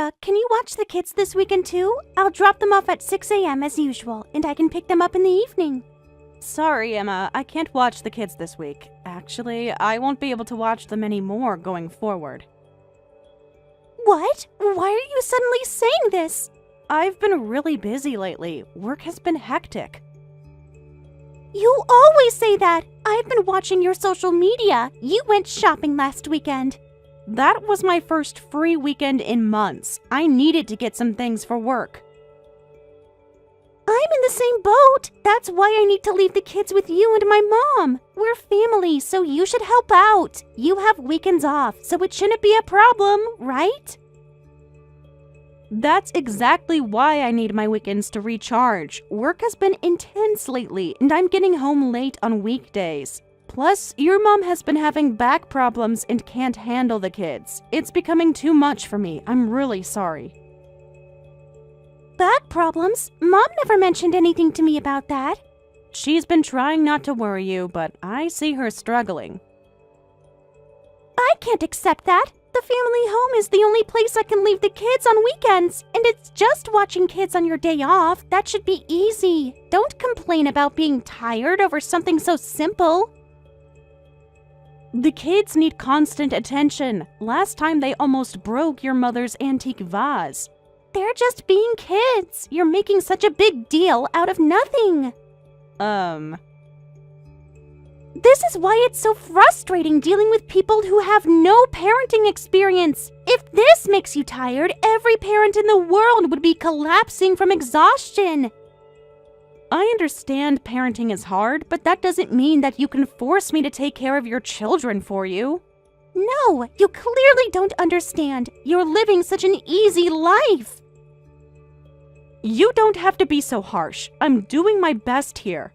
Sarah, can you watch the kids this weekend too? I'll drop them off at 6 a.m. as usual, and I can pick them up in the evening. Sorry, Emma, I can't watch the kids this week. Actually, I won't be able to watch them anymore going forward. What? Why are you suddenly saying this? I've been really busy lately. Work has been hectic. You always say that. I've been watching your social media. You went shopping last weekend. That was my first free weekend in months. I needed to get some things for work. I'm in the same boat. That's why I need to leave the kids with you and my mom. We're family, so you should help out. You have weekends off, so it shouldn't be a problem, right? That's exactly why I need my weekends to recharge. Work has been intense lately, and I'm getting home late on weekdays. Plus, your mom has been having back problems and can't handle the kids. It's becoming too much for me. I'm really sorry. Back problems? Mom never mentioned anything to me about that. She's been trying not to worry you, but I see her struggling. I can't accept that. The family home is the only place I can leave the kids on weekends, and it's just watching kids on your day off. That should be easy. Don't complain about being tired over something so simple. The kids need constant attention. Last time they almost broke your mother's antique vase. They're just being kids. You're making such a big deal out of nothing. This is why it's so frustrating dealing with people who have no parenting experience. If this makes you tired, every parent in the world would be collapsing from exhaustion. I understand parenting is hard, but that doesn't mean that you can force me to take care of your children for you. No, you clearly don't understand. You're living such an easy life. You don't have to be so harsh. I'm doing my best here.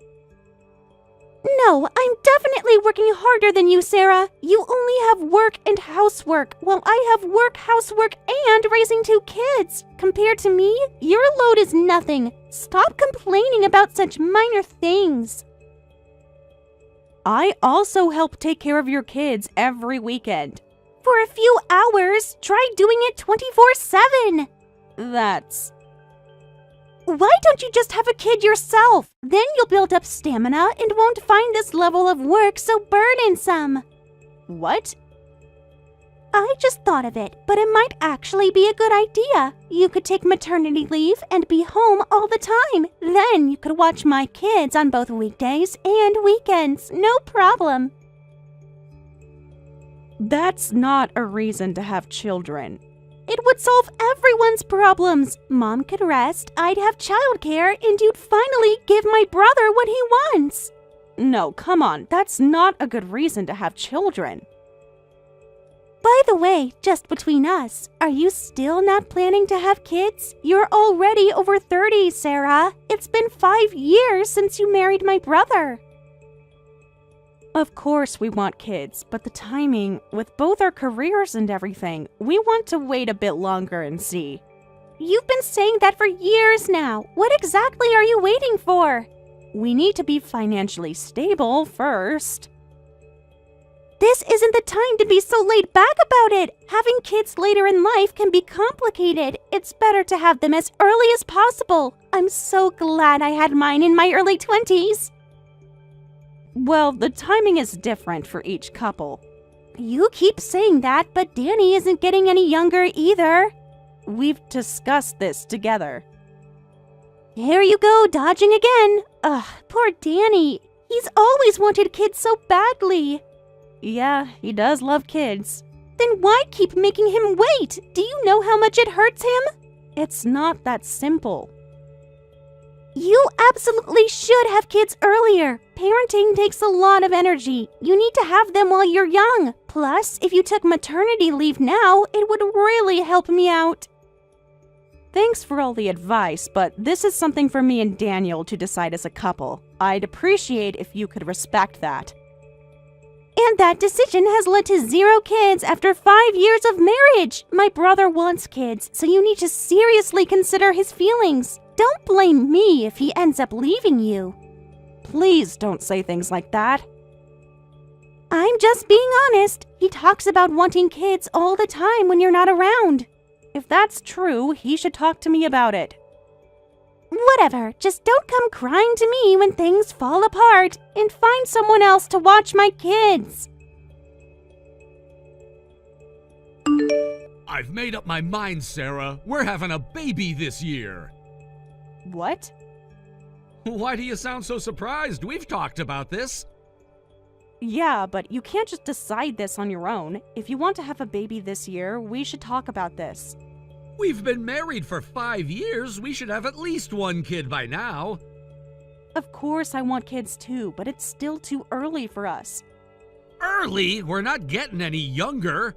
No, I'm definitely working harder than you, Sarah. You only have work and housework, while I have work, housework, and raising 2 kids. Compared to me, your load is nothing. Stop complaining about such minor things. I also help take care of your kids every weekend. For a few hours, try doing it 24/7. Why don't you just have a kid yourself? Then you'll build up stamina and won't find this level of work so burdensome. What? I just thought of it, but it might actually be a good idea. You could take maternity leave and be home all the time. Then you could watch my kids on both weekdays and weekends. No problem. That's not a reason to have children. It would solve everyone's problems. Mom could rest, I'd have childcare, and you'd finally give my brother what he wants. No, come on. That's not a good reason to have children. By the way, just between us, are you still not planning to have kids? You're already over 30, Sarah. It's been 5 years since you married my brother. Of course we want kids, but the timing, with both our careers and everything, we want to wait a bit longer and see. You've been saying that for years now. What exactly are you waiting for? We need to be financially stable first. This isn't the time to be so laid back about it. Having kids later in life can be complicated. It's better to have them as early as possible. I'm so glad I had mine in my early 20s. Well, the timing is different for each couple. You keep saying that, but Danny isn't getting any younger either. We've discussed this together. Here you go, dodging again. Ugh, poor Danny. He's always wanted kids so badly. Yeah, he does love kids. Then why keep making him wait? Do you know how much it hurts him? It's not that simple. You absolutely should have kids earlier. Parenting takes a lot of energy. You need to have them while you're young. Plus, if you took maternity leave now, it would really help me out. Thanks for all the advice, but this is something for me and Daniel to decide as a couple. I'd appreciate if you could respect that. And that decision has led to 0 kids after 5 years of marriage. My brother wants kids, so you need to seriously consider his feelings. Don't blame me if he ends up leaving you. Please don't say things like that. I'm just being honest. He talks about wanting kids all the time when you're not around. If that's true, he should talk to me about it. Whatever, just don't come crying to me when things fall apart, and find someone else to watch my kids. I've made up my mind, Sarah. We're having a baby this year. What? Why do you sound so surprised? We've talked about this. Yeah, but you can't just decide this on your own. If you want to have a baby this year, we should talk about this. We've been married for 5 years. We should have at least one kid by now. Of course I want kids too, but it's still too early for us. Early? We're not getting any younger.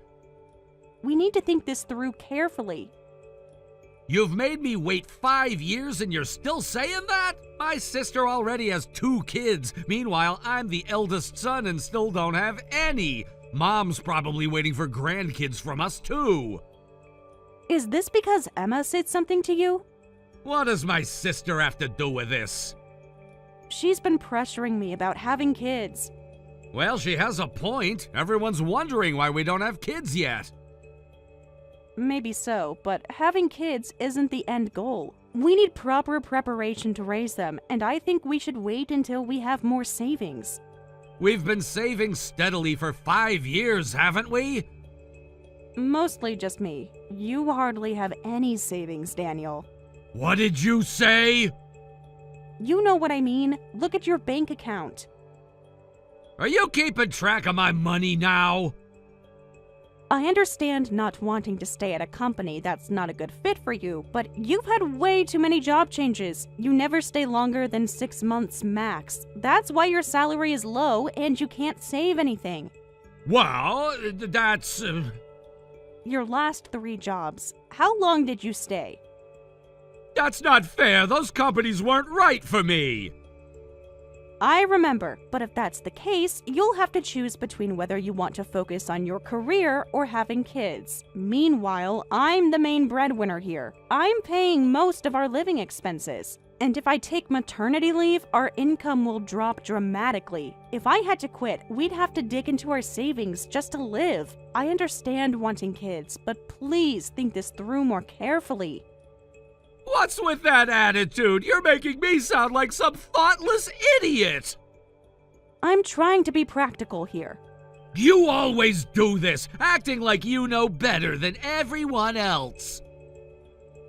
We need to think this through carefully. You've made me wait 5 years and you're still saying that? My sister already has 2 kids. Meanwhile, I'm the eldest son and still don't have any. Mom's probably waiting for grandkids from us too. Is this because Emma said something to you? What does my sister have to do with this? She's been pressuring me about having kids. Well, she has a point. Everyone's wondering why we don't have kids yet. Maybe so, but having kids isn't the end goal. We need proper preparation to raise them, and I think we should wait until we have more savings. We've been saving steadily for 5 years, haven't we? Mostly just me. You hardly have any savings, Daniel. What did you say? You know what I mean. Look at your bank account. Are you keeping track of my money now? I understand not wanting to stay at a company that's not a good fit for you, but you've had way too many job changes. You never stay longer than 6 months max. That's why your salary is low and you can't save anything. Well, that's... Your last 3 jobs. How long did you stay? That's not fair. Those companies weren't right for me. I remember, but if that's the case, you'll have to choose between whether you want to focus on your career or having kids. Meanwhile, I'm the main breadwinner here. I'm paying most of our living expenses. And if I take maternity leave, our income will drop dramatically. If I had to quit, we'd have to dig into our savings just to live. I understand wanting kids, but please think this through more carefully. What's with that attitude? You're making me sound like some thoughtless idiot. I'm trying to be practical here. You always do this, acting like you know better than everyone else.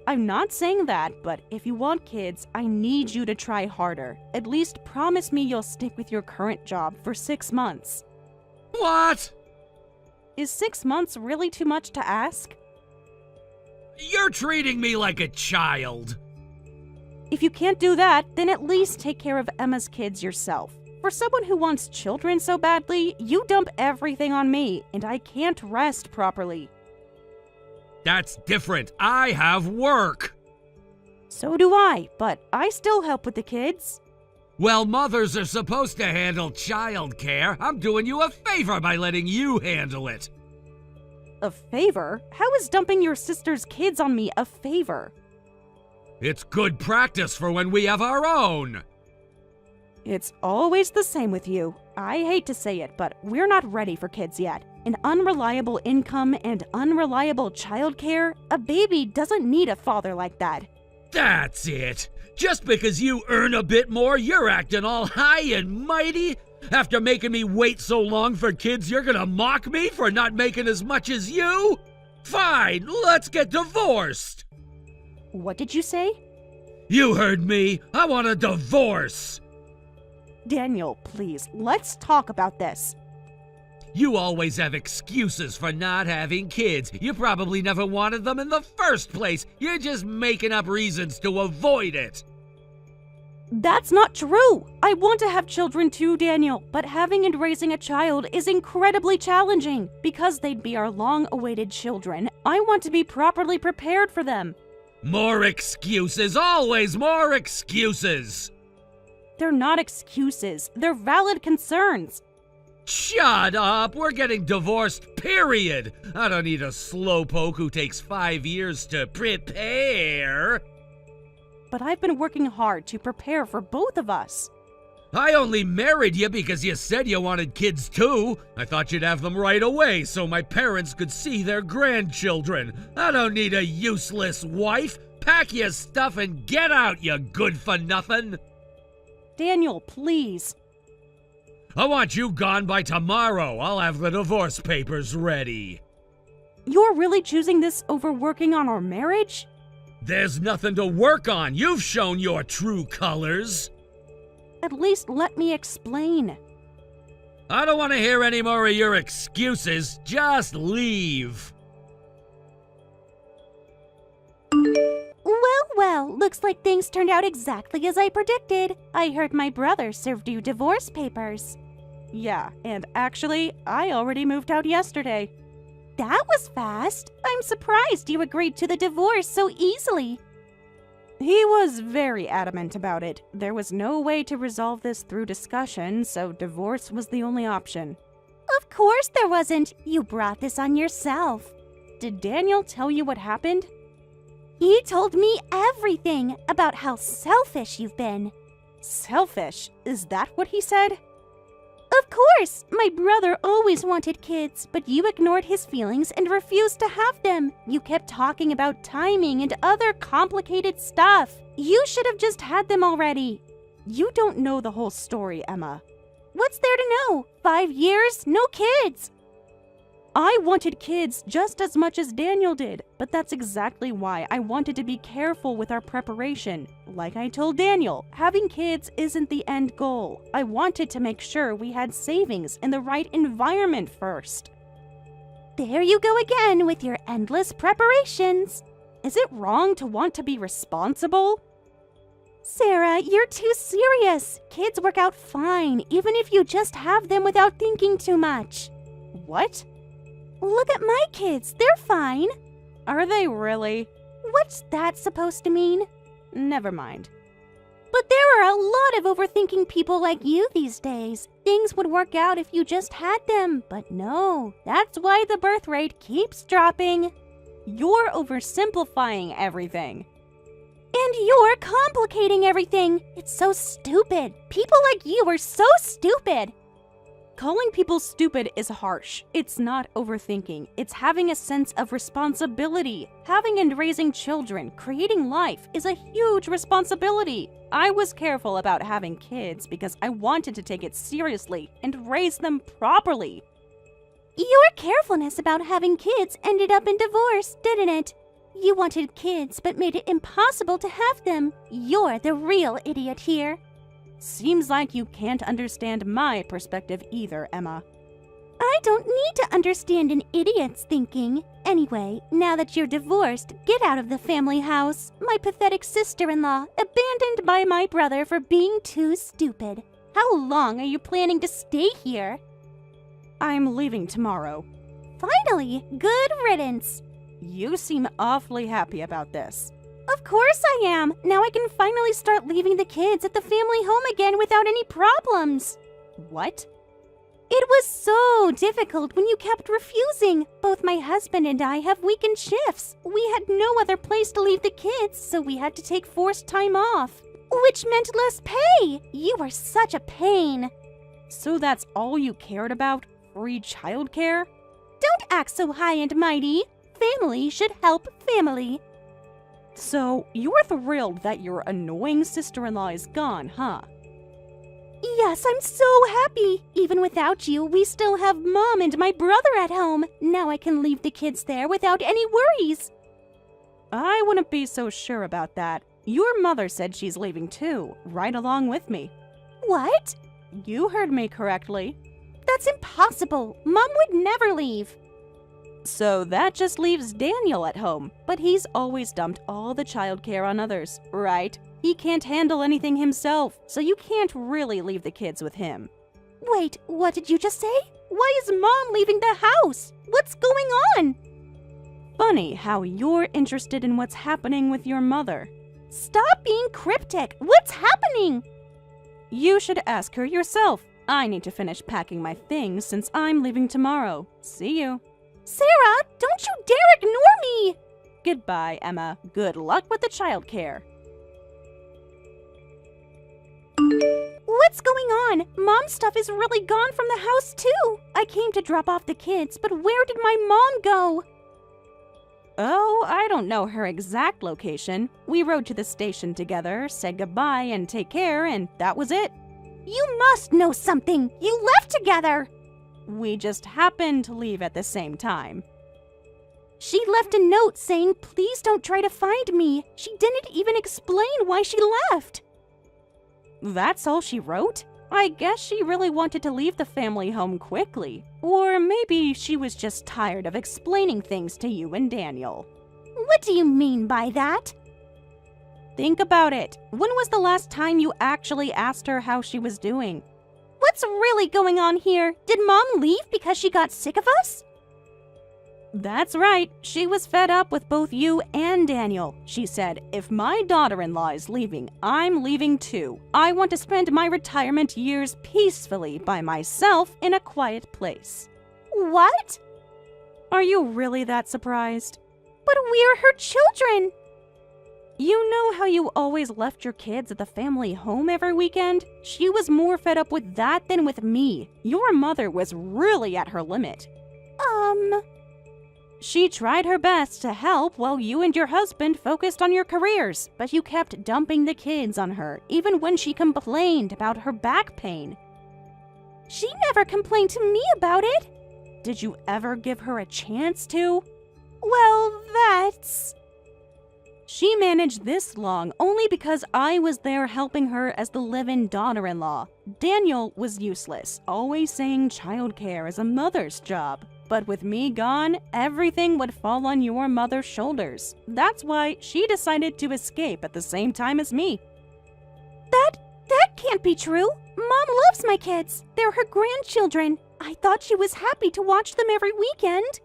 I'm not saying that, but if you want kids, I need you to try harder. At least promise me you'll stick with your current job for 6 months. What? Is 6 months really too much to ask? You're treating me like a child. If you can't do that, then at least take care of Emma's kids yourself. For someone who wants children so badly, you dump everything on me, and I can't rest properly. That's different. I have work. So do I, but I still help with the kids. Well, mothers are supposed to handle childcare. I'm doing you a favor by letting you handle it. A favor? How is dumping your sister's kids on me a favor? It's good practice for when we have our own. It's always the same with you. I hate to say it, but we're not ready for kids yet. An unreliable income and unreliable childcare? A baby doesn't need a father like that. That's it. Just because you earn a bit more, you're acting all high and mighty? After making me wait so long for kids, you're gonna mock me for not making as much as you? Fine, let's get divorced. What did you say? You heard me. I want a divorce. Daniel, please, let's talk about this. You always have excuses for not having kids. You probably never wanted them in the first place. You're just making up reasons to avoid it. That's not true. I want to have children too, Daniel, but having and raising a child is incredibly challenging. Because they'd be our long-awaited children, I want to be properly prepared for them. More excuses, always more excuses. They're not excuses. They're valid concerns. Shut up! We're getting divorced, period! I don't need a slowpoke who takes 5 years to prepare. But I've been working hard to prepare for both of us. I only married you because you said you wanted kids too. I thought you'd have them right away so my parents could see their grandchildren. I don't need a useless wife. Pack your stuff and get out, you good-for-nothing. Daniel, please. I want you gone by tomorrow. I'll have the divorce papers ready. You're really choosing this over working on our marriage? There's nothing to work on. You've shown your true colors. At least let me explain. I don't want to hear any more of your excuses. Just leave. Well, looks like things turned out exactly as I predicted. I heard my brother served you divorce papers. Yeah, and actually, I already moved out yesterday. That was fast. I'm surprised you agreed to the divorce so easily. He was very adamant about it. There was no way to resolve this through discussion, so divorce was the only option. Of course there wasn't. You brought this on yourself. Did Daniel tell you what happened? He told me everything about how selfish you've been. Selfish? Is that what he said? Of course! My brother always wanted kids, but you ignored his feelings and refused to have them. You kept talking about timing and other complicated stuff. You should have just had them already. You don't know the whole story, Emma. What's there to know? 5 years, no kids. I wanted kids just as much as Daniel did, but that's exactly why I wanted to be careful with our preparation. Like I told Daniel, having kids isn't the end goal. I wanted to make sure we had savings in the right environment first. There you go again with your endless preparations. Is it wrong to want to be responsible? Sarah, you're too serious. Kids work out fine, even if you just have them without thinking too much. What? Look at my kids, they're fine. Are they really? What's that supposed to mean? Never mind. But there are a lot of overthinking people like you these days. Things would work out if you just had them, but no, that's why the birth rate keeps dropping. You're oversimplifying everything. And you're complicating everything. It's so stupid. People like you are so stupid. Calling people stupid is harsh. It's not overthinking. It's having a sense of responsibility. Having and raising children, creating life, is a huge responsibility. I was careful about having kids because I wanted to take it seriously and raise them properly. Your carefulness about having kids ended up in divorce, didn't it? You wanted kids but made it impossible to have them. You're the real idiot here. Seems like you can't understand my perspective either, Emma. I don't need to understand an idiot's thinking. Anyway, now that you're divorced, get out of the family house. My pathetic sister-in-law, abandoned by my brother for being too stupid. How long are you planning to stay here? I'm leaving tomorrow. Finally, good riddance. You seem awfully happy about this. Of course I am. Now I can finally start leaving the kids at the family home again without any problems. What? It was so difficult when you kept refusing. Both my husband and I have weekend shifts. We had no other place to leave the kids, so we had to take forced time off, which meant less pay. You are such a pain. So that's all you cared about? Free childcare? Don't act so high and mighty. Family should help family. So, you're thrilled that your annoying sister-in-law is gone, huh? Yes, I'm so happy. Even without you, we still have Mom and my brother at home. Now I can leave the kids there without any worries. I wouldn't be so sure about that. Your mother said she's leaving too, right along with me. What? You heard me correctly. That's impossible. Mom would never leave. So that just leaves Daniel at home, but he's always dumped all the childcare on others, right? He can't handle anything himself, so you can't really leave the kids with him. Wait, what did you just say? Why is Mom leaving the house? What's going on? Funny how you're interested in what's happening with your mother. Stop being cryptic. What's happening? You should ask her yourself. I need to finish packing my things since I'm leaving tomorrow. See you. Sarah, don't you dare ignore me! Goodbye, Emma. Good luck with the childcare. What's going on? Mom's stuff is really gone from the house, too. I came to drop off the kids, but where did my mom go? Oh, I don't know her exact location. We rode to the station together, said goodbye and take care, and that was it. You must know something. You left together. We just happened to leave at the same time. She left a note saying, please don't try to find me. She didn't even explain why she left. That's all she wrote? I guess she really wanted to leave the family home quickly. Or maybe she was just tired of explaining things to you and Daniel. What do you mean by that? Think about it. When was the last time you actually asked her how she was doing? What's really going on here? Did Mom leave because she got sick of us? That's right. She was fed up with both you and Daniel. She said, if my daughter-in-law is leaving, I'm leaving too. I want to spend my retirement years peacefully by myself in a quiet place. What? Are you really that surprised? But we're her children. You know how you always left your kids at the family home every weekend? She was more fed up with that than with me. Your mother was really at her limit. She tried her best to help while you and your husband focused on your careers, but you kept dumping the kids on her, even when she complained about her back pain. She never complained to me about it. Did you ever give her a chance to? Well, that's... She managed this long only because I was there helping her as the live-in daughter-in-law. Daniel was useless, always saying childcare is a mother's job. But with me gone, everything would fall on your mother's shoulders. That's why she decided to escape at the same time as me. That can't be true. Mom loves my kids. They're her grandchildren. I thought she was happy to watch them every weekend.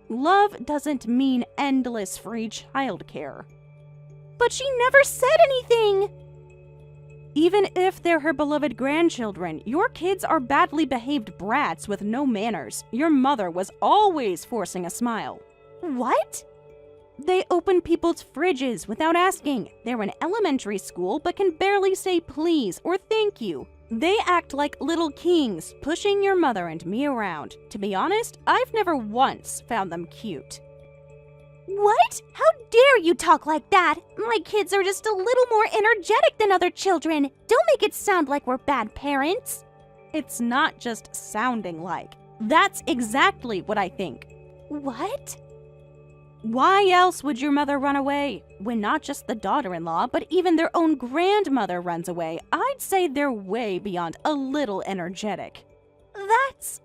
Love doesn't mean endless free childcare. But she never said anything. Even if they're her beloved grandchildren, your kids are badly behaved brats with no manners. Your mother was always forcing a smile. What? They open people's fridges without asking. They're in elementary school but can barely say please or thank you. They act like little kings, pushing your mother and me around. To be honest, I've never once found them cute. What? How dare you talk like that? My kids are just a little more energetic than other children. Don't make it sound like we're bad parents. It's not just sounding like. That's exactly what I think. What? Why else would your mother run away? When not just the daughter-in-law, but even their own grandmother runs away, I'd say they're way beyond a little energetic. That's...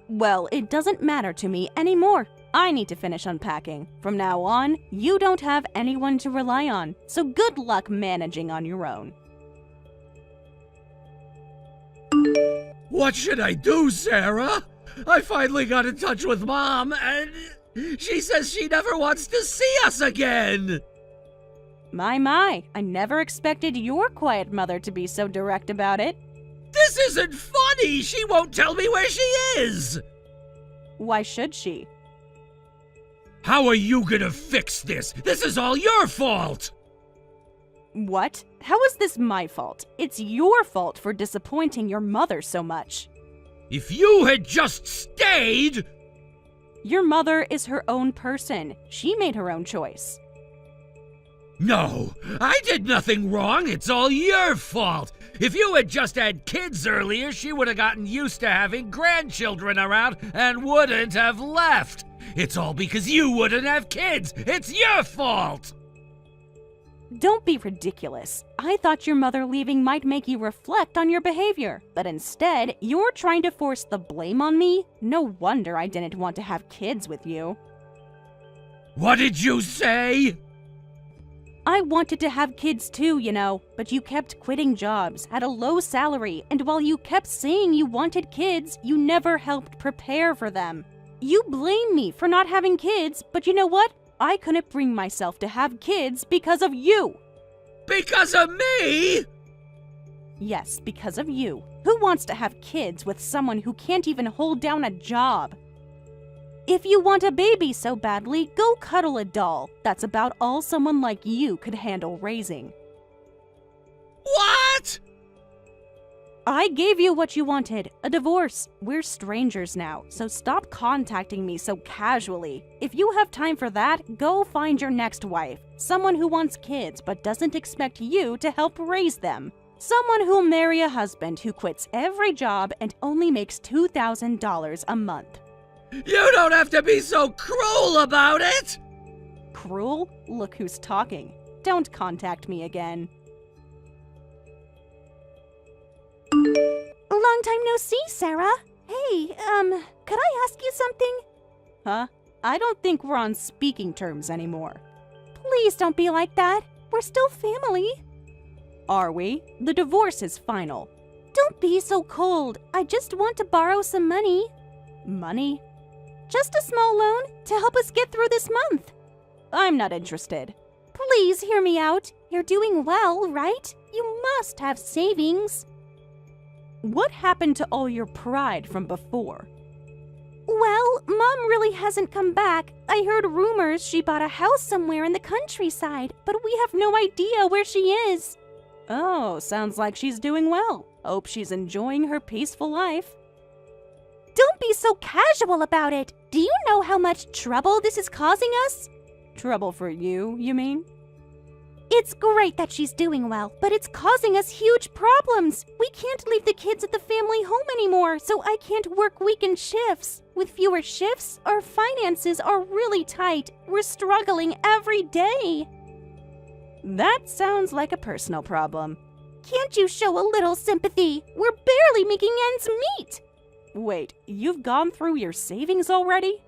Well, it doesn't matter to me anymore. I need to finish unpacking. From now on, you don't have anyone to rely on, so good luck managing on your own. What should I do, Sarah? I finally got in touch with Mom, and she says she never wants to see us again. My, I never expected your quiet mother to be so direct about it. This isn't funny. She won't tell me where she is. Why should she? How are you gonna fix this? This is all your fault! What? How is this my fault? It's your fault for disappointing your mother so much. If you had just stayed... Your mother is her own person. She made her own choice. No, I did nothing wrong. It's all your fault. If you had just had kids earlier, she would have gotten used to having grandchildren around and wouldn't have left. It's all because you wouldn't have kids. It's your fault. Don't be ridiculous. I thought your mother leaving might make you reflect on your behavior, but instead, you're trying to force the blame on me? No wonder I didn't want to have kids with you. What did you say? I wanted to have kids too, you know, but you kept quitting jobs, had a low salary, and while you kept saying you wanted kids, you never helped prepare for them. You blame me for not having kids, but you know what? I couldn't bring myself to have kids because of you. Because of me? Yes, because of you. Who wants to have kids with someone who can't even hold down a job? If you want a baby so badly, go cuddle a doll. That's about all someone like you could handle raising. What? I gave you what you wanted, a divorce. We're strangers now, so stop contacting me so casually. If you have time for that, go find your next wife. Someone who wants kids but doesn't expect you to help raise them. Someone who'll marry a husband who quits every job and only makes $2,000 a month. You don't have to be so cruel about it! Cruel? Look who's talking. Don't contact me again. Long time no see, Sarah. Hey, could I ask you something? Huh? I don't think we're on speaking terms anymore. Please don't be like that. We're still family. Are we? The divorce is final. Don't be so cold. I just want to borrow some money. Money? Just a small loan to help us get through this month. I'm not interested. Please hear me out. You're doing well, right? You must have savings. What happened to all your pride from before? Well, Mom really hasn't come back. I heard rumors she bought a house somewhere in the countryside, but we have no idea where she is. Oh, sounds like she's doing well. Hope she's enjoying her peaceful life. Don't be so casual about it. Do you know how much trouble this is causing us? Trouble for you, you mean? It's great that she's doing well, but it's causing us huge problems. We can't leave the kids at the family home anymore, so I can't work weekend shifts. With fewer shifts, our finances are really tight. We're struggling every day. That sounds like a personal problem. Can't you show a little sympathy? We're barely making ends meet. Wait, you've gone through your savings already?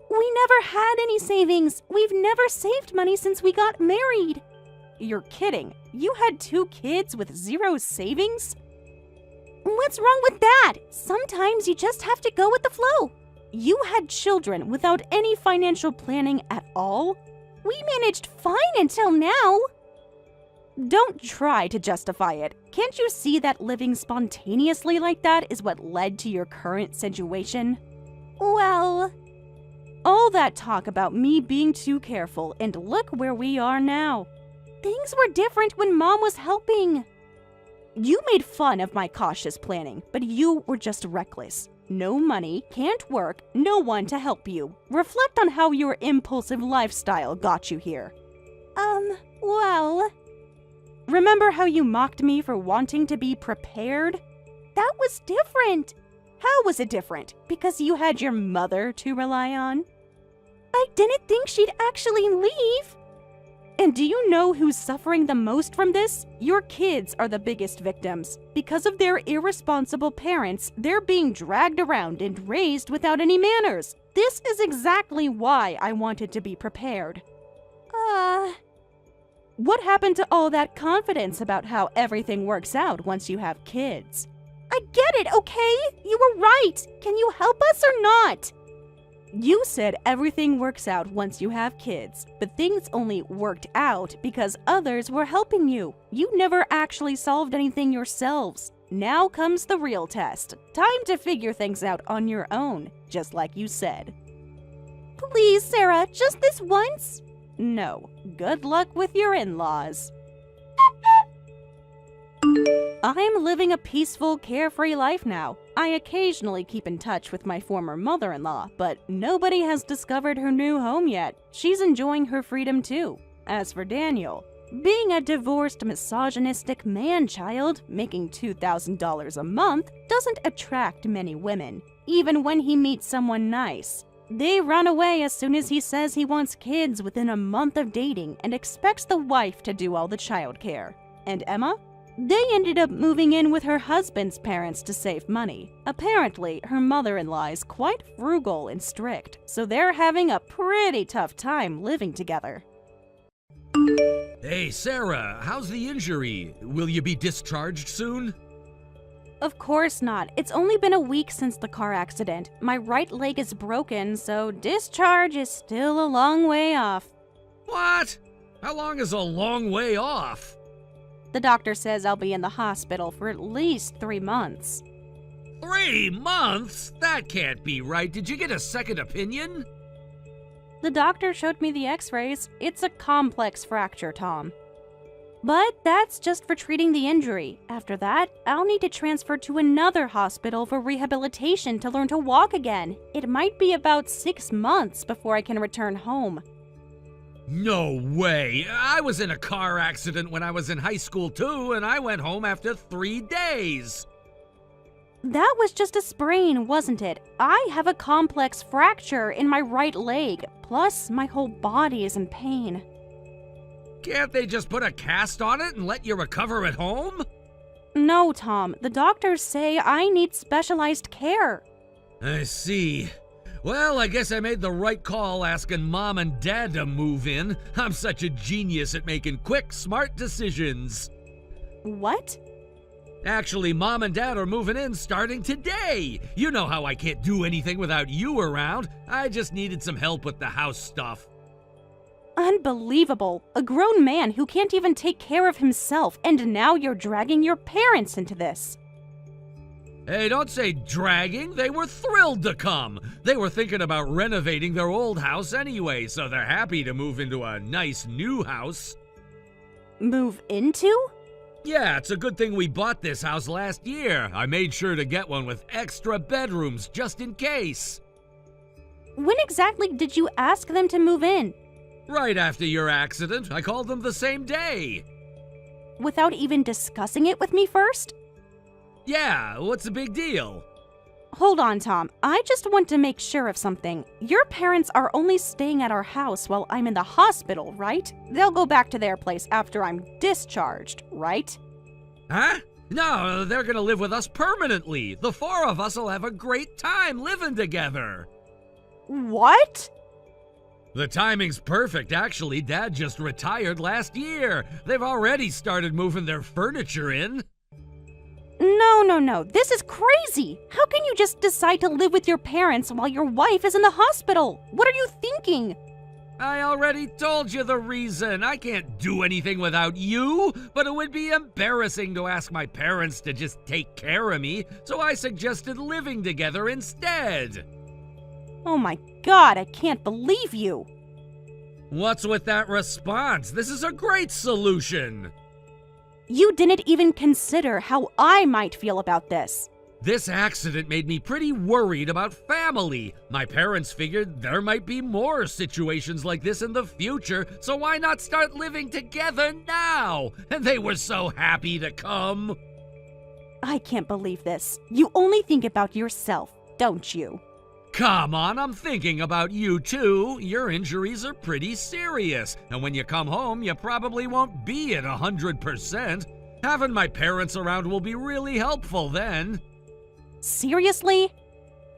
We never had any savings. We've never saved money since we got married. You're kidding. You had 2 kids with 0 savings? What's wrong with that? Sometimes you just have to go with the flow. You had children without any financial planning at all? We managed fine until now. Don't try to justify it. Can't you see that living spontaneously like that is what led to your current situation? Well, all that talk about me being too careful, and look where we are now. Things were different when Mom was helping. You made fun of my cautious planning, but you were just reckless. No money, can't work, no one to help you. Reflect on how your impulsive lifestyle got you here. Well, remember how you mocked me for wanting to be prepared? That was different. How was it different? Because you had your mother to rely on? I didn't think she'd actually leave. And do you know who's suffering the most from this? Your kids are the biggest victims. Because of their irresponsible parents, they're being dragged around and raised without any manners. This is exactly why I wanted to be prepared. What happened to all that confidence about how everything works out once you have kids? I get it, okay? You were right. Can you help us or not? You said everything works out once you have kids, but things only worked out because others were helping you. You never actually solved anything yourselves. Now comes the real test. Time to figure things out on your own, just like you said. Please, Sarah, just this once? No. Good luck with your in-laws. I'm living a peaceful, carefree life now. I occasionally keep in touch with my former mother-in-law, but nobody has discovered her new home yet. She's enjoying her freedom too. As for Daniel, being a divorced, misogynistic man-child, making $2,000 a month, doesn't attract many women, even when he meets someone nice. They run away as soon as he says he wants kids within a month of dating and expects the wife to do all the childcare. And Emma? They ended up moving in with her husband's parents to save money. Apparently, her mother-in-law is quite frugal and strict, so they're having a pretty tough time living together. Hey, Sarah, how's the injury? Will you be discharged soon? Of course not. It's only been a week since the car accident. My right leg is broken, so discharge is still a long way off. What? How long is a long way off? The doctor says I'll be in the hospital for at least 3 months. 3 months? That can't be right. Did you get a second opinion? The doctor showed me the x-rays. It's a complex fracture, Tom. But that's just for treating the injury. After that, I'll need to transfer to another hospital for rehabilitation to learn to walk again. It might be about 6 months before I can return home. No way! I was in a car accident when I was in high school too, and I went home after 3 days. That was just a sprain, wasn't it? I have a complex fracture in my right leg, plus my whole body is in pain. Can't they just put a cast on it and let you recover at home? No, Tom. The doctors say I need specialized care. I see. Well, I guess I made the right call asking Mom and Dad to move in. I'm such a genius at making quick, smart decisions. What? Actually, Mom and Dad are moving in starting today. You know how I can't do anything without you around. I just needed some help with the house stuff. Unbelievable. A grown man who can't even take care of himself, and now you're dragging your parents into this. Hey, don't say dragging. They were thrilled to come. They were thinking about renovating their old house anyway, so they're happy to move into a nice new house. Move into? Yeah, it's a good thing we bought this house last year. I made sure to get one with extra bedrooms just in case. When exactly did you ask them to move in? Right after your accident, I called them the same day. Without even discussing it with me first? Yeah, what's the big deal? Hold on, Tom. I just want to make sure of something. Your parents are only staying at our house while I'm in the hospital, right? They'll go back to their place after I'm discharged, right? Huh? No, they're gonna live with us permanently. The 4 of us will have a great time living together. What? The timing's perfect, actually. Dad just retired last year. They've already started moving their furniture in. No. This is crazy. How can you just decide to live with your parents while your wife is in the hospital? What are you thinking? I already told you the reason. I can't do anything without you, but it would be embarrassing to ask my parents to just take care of me, so I suggested living together instead. Oh my God, I can't believe you. What's with that response? This is a great solution. You didn't even consider how I might feel about this. This accident made me pretty worried about family. My parents figured there might be more situations like this in the future, so why not start living together now? And they were so happy to come. I can't believe this. You only think about yourself, don't you? Come on, I'm thinking about you too. Your injuries are pretty serious, and when you come home, you probably won't be at 100%. Having my parents around will be really helpful then. Seriously?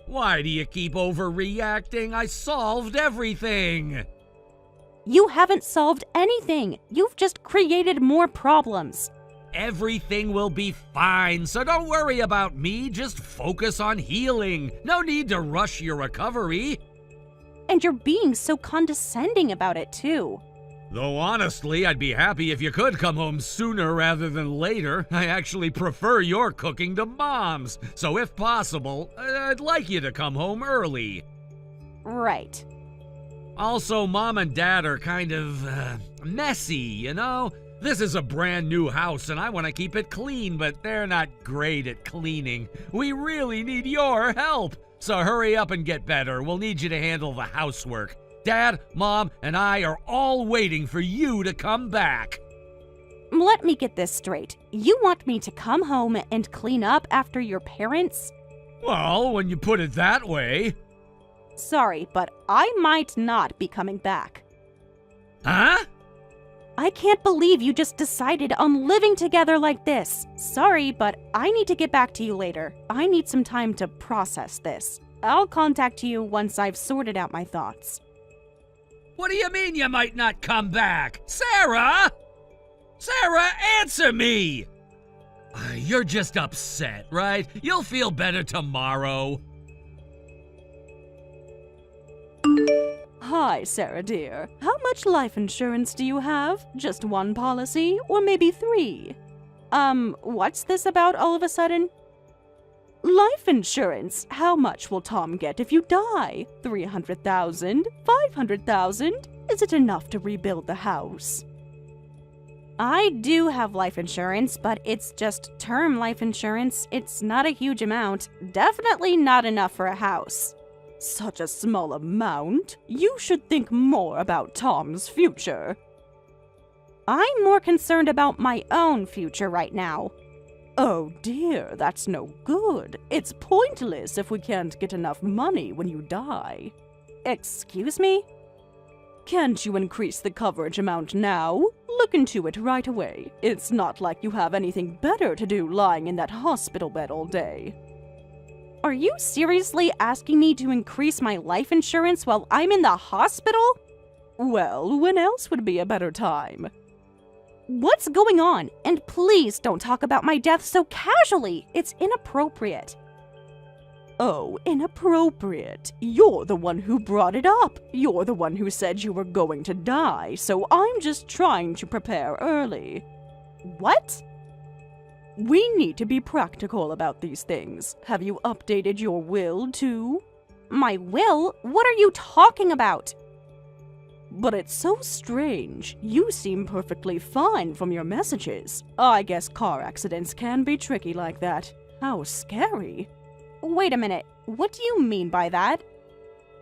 Why do you keep overreacting? I solved everything. You haven't solved anything. You've just created more problems. Everything will be fine, so don't worry about me. Just focus on healing. No need to rush your recovery. And you're being so condescending about it, too. Though honestly, I'd be happy if you could come home sooner rather than later. I actually prefer your cooking to Mom's, so if possible, I'd like you to come home early. Right. Also, Mom and Dad are kind of, messy, you know? This is a brand new house and I want to keep it clean, but they're not great at cleaning. We really need your help. So hurry up and get better. We'll need you to handle the housework. Dad, Mom, and I are all waiting for you to come back. Let me get this straight. You want me to come home and clean up after your parents? Well, when you put it that way. Sorry, but I might not be coming back. Huh? I can't believe you just decided on living together like this. Sorry, but I need to get back to you later. I need some time to process this. I'll contact you once I've sorted out my thoughts. What do you mean you might not come back? Sarah! Sarah, answer me! You're just upset, right? You'll feel better tomorrow. Hi, Sarah dear. How much life insurance do you have? Just 1 policy, or maybe 3? What's this about all of a sudden? Life insurance. How much will Tom get if you die? 300,000? 500,000? Is it enough to rebuild the house? I do have life insurance, but it's just term life insurance. It's not a huge amount. Definitely not enough for a house. Such a small amount? You should think more about Tom's future. I'm more concerned about my own future right now. Oh dear, that's no good. It's pointless if we can't get enough money when you die. Excuse me? Can't you increase the coverage amount now? Look into it right away. It's not like you have anything better to do lying in that hospital bed all day. Are you seriously asking me to increase my life insurance while I'm in the hospital? Well, when else would be a better time? What's going on? And please don't talk about my death so casually. It's inappropriate. Oh, inappropriate. You're the one who brought it up. You're the one who said you were going to die, so I'm just trying to prepare early. What? We need to be practical about these things. Have you updated your will, too? My will? What are you talking about? But it's so strange. You seem perfectly fine from your messages. I guess car accidents can be tricky like that. How scary. Wait a minute. What do you mean by that?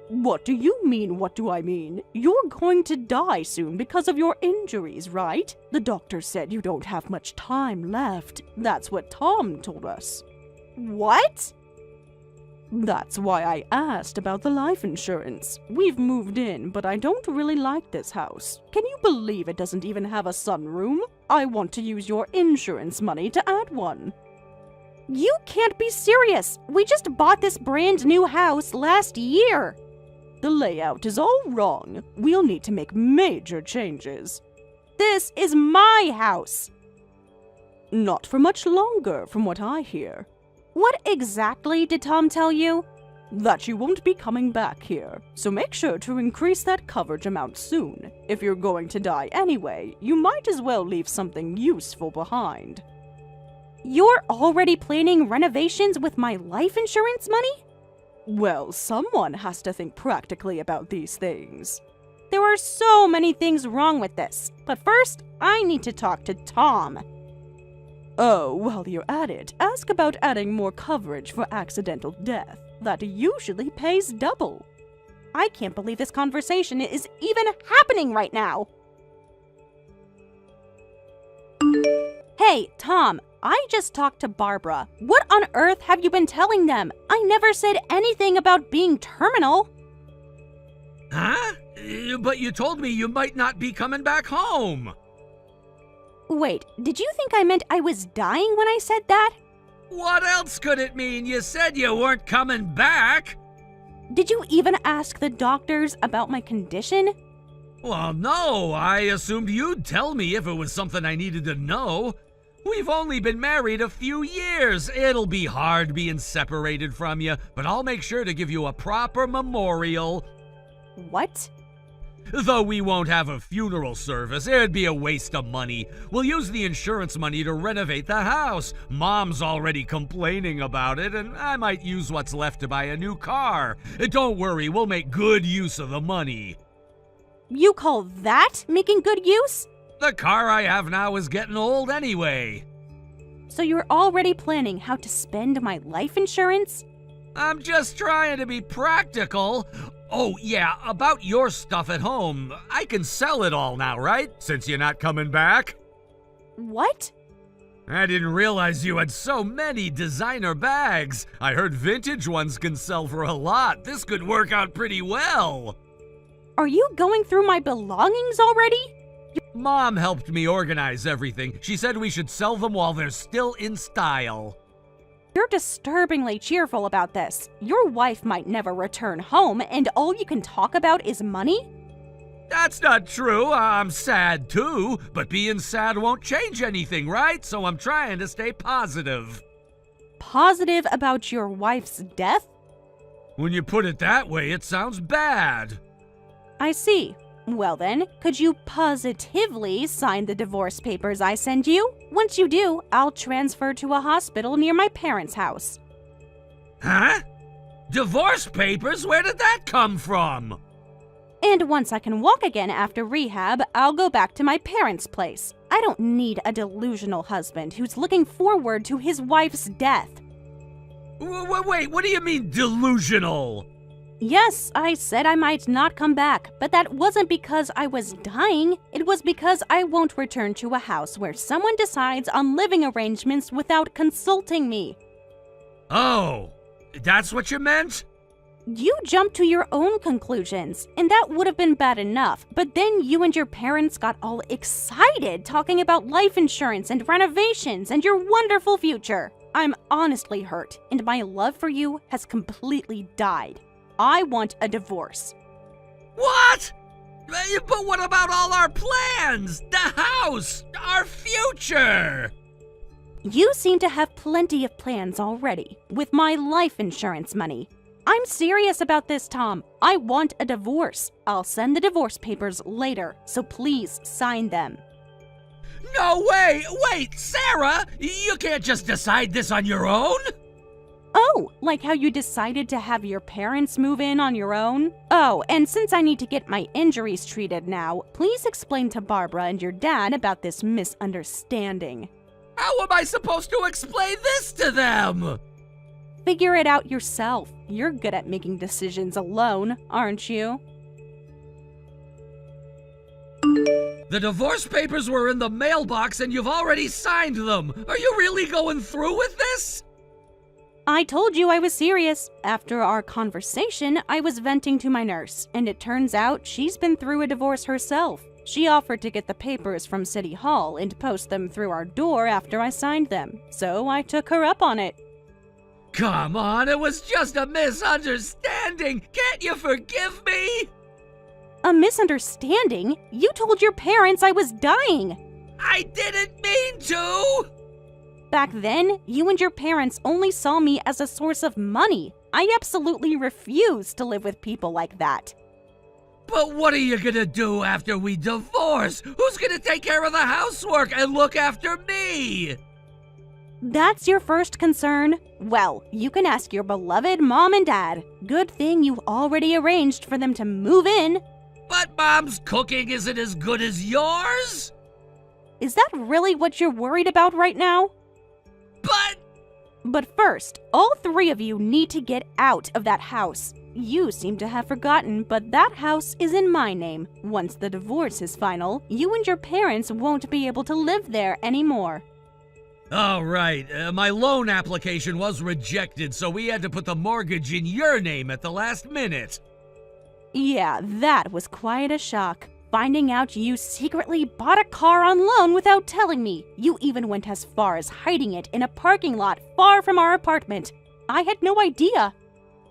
What do you mean, what do I mean? You're going to die soon because of your injuries, right? The doctor said you don't have much time left. That's what Tom told us. What? That's why I asked about the life insurance. We've moved in, but I don't really like this house. Can you believe it doesn't even have a sunroom? I want to use your insurance money to add one. You can't be serious! We just bought this brand new house last year! The layout is all wrong. We'll need to make major changes. This is my house! Not for much longer, from what I hear. What exactly did Tom tell you? That you won't be coming back here, so make sure to increase that coverage amount soon. If you're going to die anyway, you might as well leave something useful behind. You're already planning renovations with my life insurance money? Well, someone has to think practically about these things. There are so many things wrong with this, but first, I need to talk to Tom. Oh, while you're at it, ask about adding more coverage for accidental death. That usually pays double. I can't believe this conversation is even happening right now. Hey, Tom, I just talked to Barbara. What on earth have you been telling them? I never said anything about being terminal. Huh? But you told me you might not be coming back home. Wait, did you think I meant I was dying when I said that? What else could it mean? You said you weren't coming back. Did you even ask the doctors about my condition? Well, no, I assumed you'd tell me if it was something I needed to know. We've only been married a few years. It'll be hard being separated from you, but I'll make sure to give you a proper memorial. What? Though we won't have a funeral service, it'd be a waste of money. We'll use the insurance money to renovate the house. Mom's already complaining about it, and I might use what's left to buy a new car. Don't worry, we'll make good use of the money. You call that making good use? The car I have now is getting old anyway. So you're already planning how to spend my life insurance? I'm just trying to be practical. Oh, yeah, about your stuff at home. I can sell it all now, right? Since you're not coming back? What? I didn't realize you had so many designer bags. I heard vintage ones can sell for a lot. This could work out pretty well. Are you going through my belongings already? Mom helped me organize everything. She said we should sell them while they're still in style. You're disturbingly cheerful about this. Your wife might never return home, and all you can talk about is money? That's not true. I'm sad too, but being sad won't change anything, right? So I'm trying to stay positive. Positive about your wife's death? When you put it that way, it sounds bad. I see. Well then, could you positively sign the divorce papers I send you? Once you do, I'll transfer to a hospital near my parents' house. Huh? Divorce papers? Where did that come from? And once I can walk again after rehab, I'll go back to my parents' place. I don't need a delusional husband who's looking forward to his wife's death. Wait, what do you mean delusional? Yes, I said I might not come back, but that wasn't because I was dying. It was because I won't return to a house where someone decides on living arrangements without consulting me. Oh, that's what you meant? You jumped to your own conclusions, and that would have been bad enough, but then you and your parents got all excited talking about life insurance and renovations and your wonderful future. I'm honestly hurt, and my love for you has completely died. I want a divorce. What? But what about all our plans? The house? Our future? You seem to have plenty of plans already, with my life insurance money. I'm serious about this, Tom. I want a divorce. I'll send the divorce papers later, so please sign them. No way! Wait, Sarah! You can't just decide this on your own? Oh, like how you decided to have your parents move in on your own? Oh, and since I need to get my injuries treated now, please explain to Barbara and your dad about this misunderstanding. How am I supposed to explain this to them? Figure it out yourself. You're good at making decisions alone, aren't you? The divorce papers were in the mailbox and you've already signed them. Are you really going through with this? I told you I was serious. After our conversation, I was venting to my nurse, and it turns out she's been through a divorce herself. She offered to get the papers from City Hall and post them through our door after I signed them, so I took her up on it. Come on, it was just a misunderstanding. Can't you forgive me? A misunderstanding? You told your parents I was dying. I didn't mean to. Back then, you and your parents only saw me as a source of money. I absolutely refuse to live with people like that. But what are you gonna do after we divorce? Who's gonna take care of the housework and look after me? That's your first concern? Well, you can ask your beloved mom and dad. Good thing you already arranged for them to move in. But Mom's cooking isn't as good as yours? Is that really what you're worried about right now? But first, all three of you need to get out of that house. You seem to have forgotten, but that house is in my name. Once the divorce is final, you and your parents won't be able to live there anymore. Oh, right. My loan application was rejected, so we had to put the mortgage in your name at the last minute. Yeah, that was quite a shock. Finding out you secretly bought a car on loan without telling me. You even went as far as hiding it in a parking lot far from our apartment. I had no idea.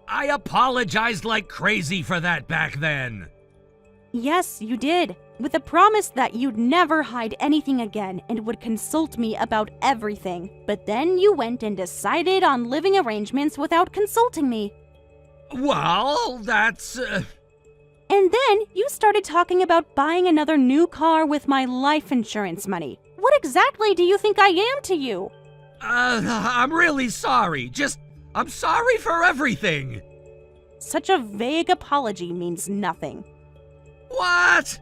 I apologized like crazy for that back then. Yes, you did. With a promise that you'd never hide anything again and would consult me about everything. But then you went and decided on living arrangements without consulting me. Well, that's... And then you started talking about buying another new car with my life insurance money. What exactly do you think I am to you? I'm really sorry. I'm sorry for everything. Such a vague apology means nothing. What?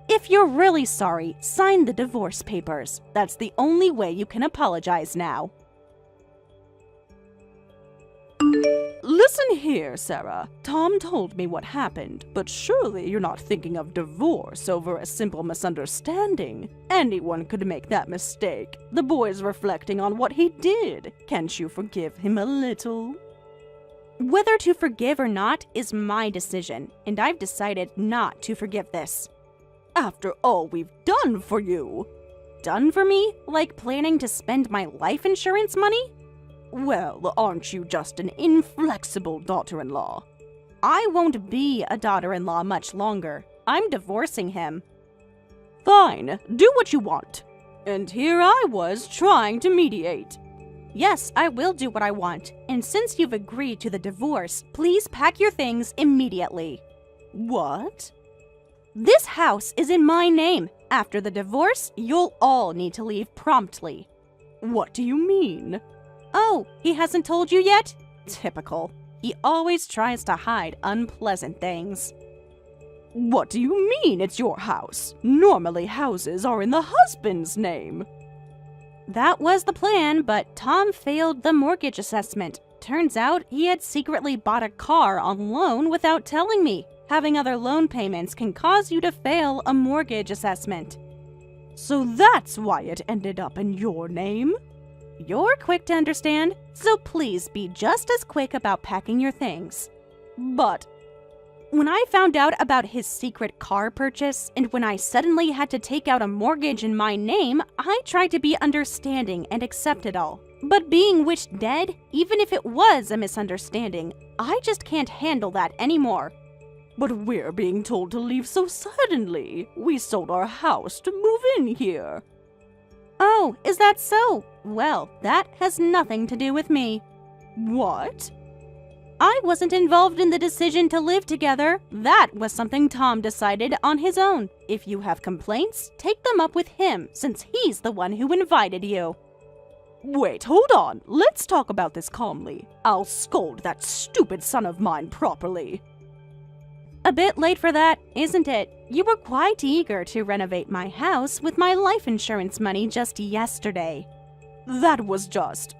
If you're really sorry, sign the divorce papers. That's the only way you can apologize now. Listen here, Sarah. Tom told me what happened, but surely you're not thinking of divorce over a simple misunderstanding. Anyone could make that mistake. The boy's reflecting on what he did. Can't you forgive him a little? Whether to forgive or not is my decision, and I've decided not to forgive this. After all we've done for you. Done for me? Like planning to spend my life insurance money? Well, aren't you just an inflexible daughter-in-law? I won't be a daughter-in-law much longer. I'm divorcing him. Fine, do what you want. And here I was trying to mediate. Yes, I will do what I want. And since you've agreed to the divorce, please pack your things immediately. What? This house is in my name. After the divorce, you'll all need to leave promptly. What do you mean? Oh, he hasn't told you yet? Typical. He always tries to hide unpleasant things. What do you mean it's your house? Normally houses are in the husband's name. That was the plan, but Tom failed the mortgage assessment. Turns out he had secretly bought a car on loan without telling me. Having other loan payments can cause you to fail a mortgage assessment. So that's why it ended up in your name? You're quick to understand, so please be just as quick about packing your things. But when I found out about his secret car purchase, and when I suddenly had to take out a mortgage in my name, I tried to be understanding and accept it all. But being wished dead, even if it was a misunderstanding, I just can't handle that anymore. But we're being told to leave so suddenly. We sold our house to move in here. Oh, is that so? Well, that has nothing to do with me. What? I wasn't involved in the decision to live together. That was something Tom decided on his own. If you have complaints, take them up with him, since he's the one who invited you. Wait, hold on. Let's talk about this calmly. I'll scold that stupid son of mine properly. A bit late for that, isn't it? You were quite eager to renovate my house with my life insurance money just yesterday. That was just...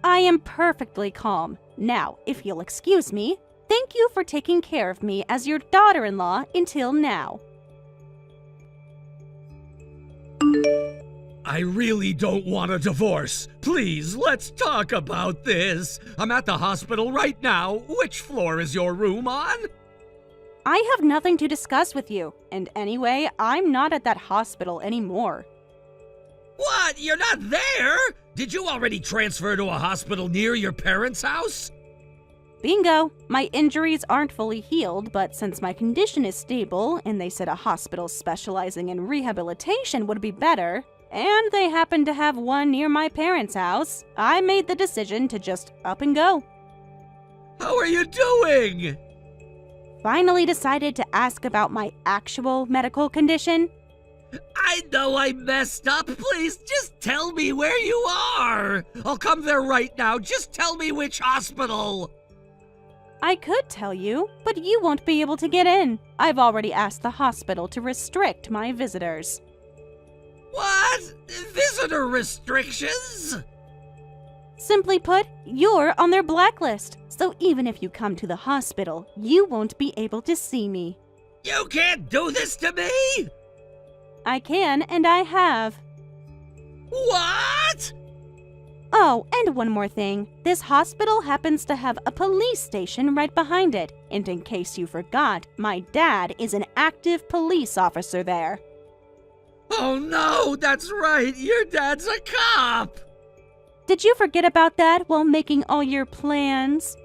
I am perfectly calm. Now, if you'll excuse me, thank you for taking care of me as your daughter-in-law until now. I really don't want a divorce. Please, let's talk about this. I'm at the hospital right now. Which floor is your room on? I have nothing to discuss with you, and anyway, I'm not at that hospital anymore. What? You're not there? Did you already transfer to a hospital near your parents' house? Bingo! My injuries aren't fully healed, but since my condition is stable, and they said a hospital specializing in rehabilitation would be better, and they happen to have one near my parents' house, I made the decision to just up and go. How are you doing? Finally decided to ask about my actual medical condition. I know I messed up. Please, just tell me where you are. I'll come there right now. Just tell me which hospital. I could tell you, but you won't be able to get in. I've already asked the hospital to restrict my visitors. What? Visitor restrictions? Simply put, you're on their blacklist, so even if you come to the hospital, you won't be able to see me. You can't do this to me! I can, and I have. What? Oh, and one more thing. This hospital happens to have a police station right behind it, and in case you forgot, my dad is an active police officer there. Oh no, that's right. Your dad's a cop. Did you forget about that while making all your plans?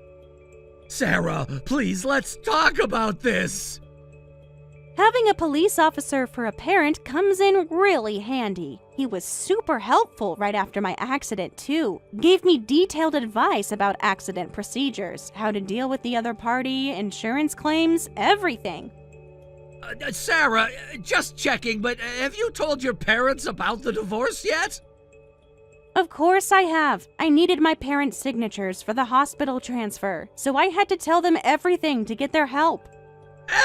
Sarah, please, let's talk about this. Having a police officer for a parent comes in really handy. He was super helpful right after my accident, too. Gave me detailed advice about accident procedures, how to deal with the other party, insurance claims, everything. Sarah, just checking, but have you told your parents about the divorce yet? Of course I have. I needed my parents' signatures for the hospital transfer, so I had to tell them everything to get their help.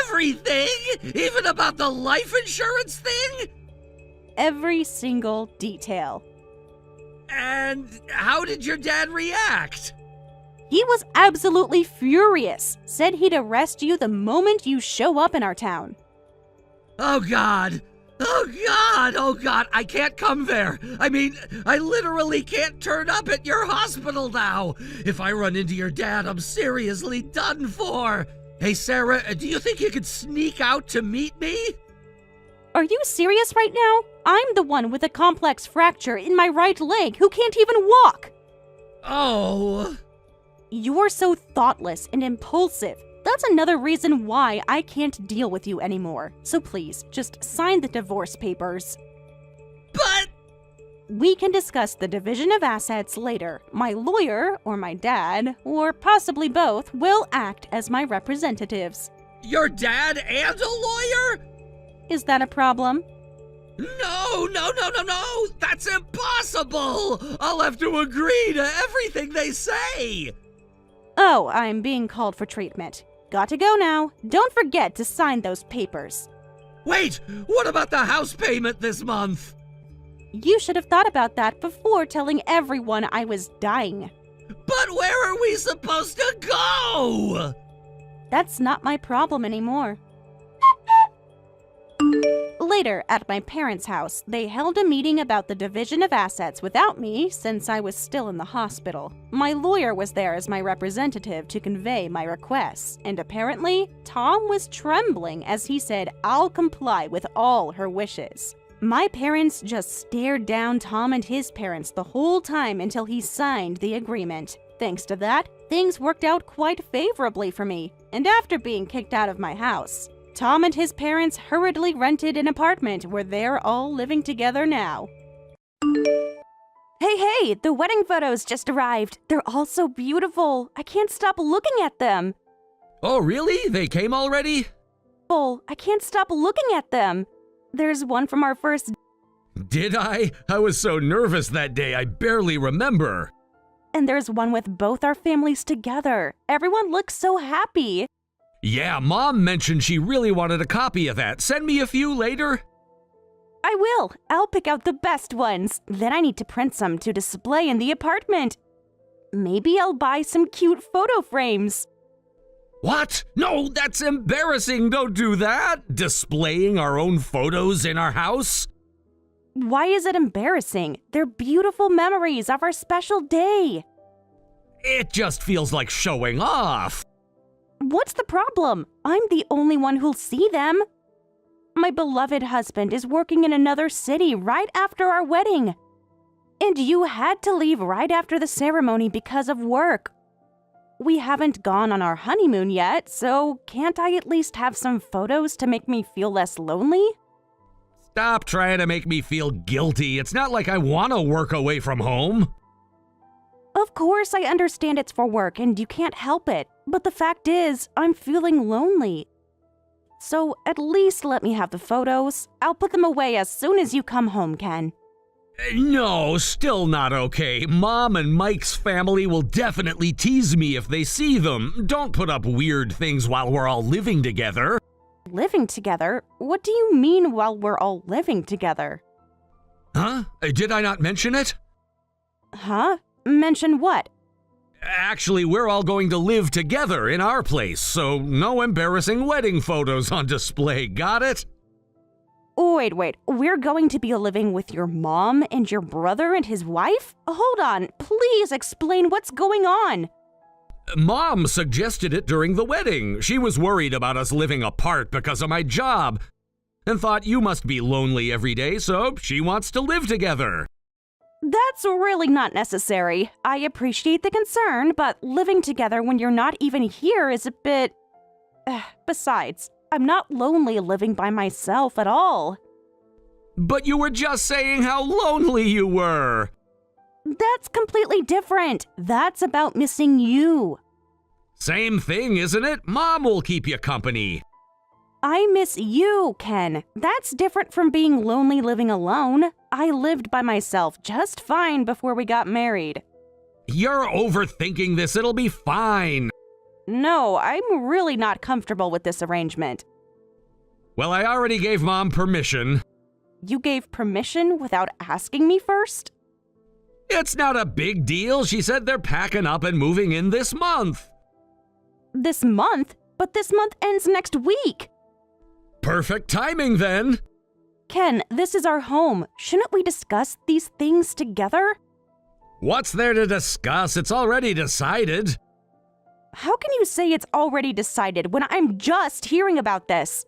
Everything? Even about the life insurance thing? Every single detail. And how did your dad react? He was absolutely furious. Said he'd arrest you the moment you show up in our town. Oh God! Oh God! Oh God! I can't come there! I mean, I literally can't turn up at your hospital now! If I run into your dad, I'm seriously done for! Hey Sarah, do you think you could sneak out to meet me? Are you serious right now? I'm the one with a complex fracture in my right leg who can't even walk! Oh... You're so thoughtless and impulsive. That's another reason why I can't deal with you anymore. So please, just sign the divorce papers. But... We can discuss the division of assets later. My lawyer, or my dad, or possibly both, will act as my representatives. Your dad and a lawyer? Is that a problem? No! That's impossible! I'll have to agree to everything they say! Oh, I'm being called for treatment. Got to go now. Don't forget to sign those papers. Wait, what about the house payment this month? You should have thought about that before telling everyone I was dying. But where are we supposed to go? That's not my problem anymore. Later, at my parents' house, they held a meeting about the division of assets without me since I was still in the hospital. My lawyer was there as my representative to convey my requests, and apparently, Tom was trembling as he said, "I'll comply with all her wishes." My parents just stared down Tom and his parents the whole time until he signed the agreement. Thanks to that, things worked out quite favorably for me, and after being kicked out of my house, Tom and his parents hurriedly rented an apartment where they're all living together now. Hey, the wedding photos just arrived. They're all so beautiful. I can't stop looking at them. Oh, really? They came already? I can't stop looking at them. There's one from our first. Did I? I was so nervous that day, I barely remember. And there's one with both our families together. Everyone looks so happy. Yeah, Mom mentioned she really wanted a copy of that. Send me a few later. I will. I'll pick out the best ones. Then I need to print some to display in the apartment. Maybe I'll buy some cute photo frames. What? No, that's embarrassing. Don't do that. Displaying our own photos in our house? Why is it embarrassing? They're beautiful memories of our special day. It just feels like showing off. What's the problem? I'm the only one who'll see them. My beloved husband is working in another city right after our wedding. And you had to leave right after the ceremony because of work. We haven't gone on our honeymoon yet, so can't I at least have some photos to make me feel less lonely? Stop trying to make me feel guilty. It's not like I want to work away from home. Of course, I understand it's for work and you can't help it, but the fact is, I'm feeling lonely. So at least let me have the photos. I'll put them away as soon as you come home, Ken. No, still not okay. Mom and Mike's family will definitely tease me if they see them. Don't put up weird things while we're all living together. Living together? What do you mean while we're all living together? Huh? Did I not mention it? Huh? Mention what? Actually, we're all going to live together in our place, so no embarrassing wedding photos on display, got it? Wait, we're going to be living with your mom and your brother and his wife? Hold on, please explain what's going on. Mom suggested it during the wedding. She was worried about us living apart because of my job, and thought you must be lonely every day, so she wants to live together. That's really not necessary. I appreciate the concern, but living together when you're not even here is a bit... Besides, I'm not lonely living by myself at all. But you were just saying how lonely you were. That's completely different. That's about missing you. Same thing, isn't it? Mom will keep you company. I miss you, Ken. That's different from being lonely living alone. I lived by myself just fine before we got married. You're overthinking this. It'll be fine. No, I'm really not comfortable with this arrangement. Well, I already gave Mom permission. You gave permission without asking me first? It's not a big deal. She said they're packing up and moving in this month. This month? But this month ends next week. Perfect timing, then. Ken, this is our home. Shouldn't we discuss these things together? What's there to discuss? It's already decided. How can you say it's already decided when I'm just hearing about this?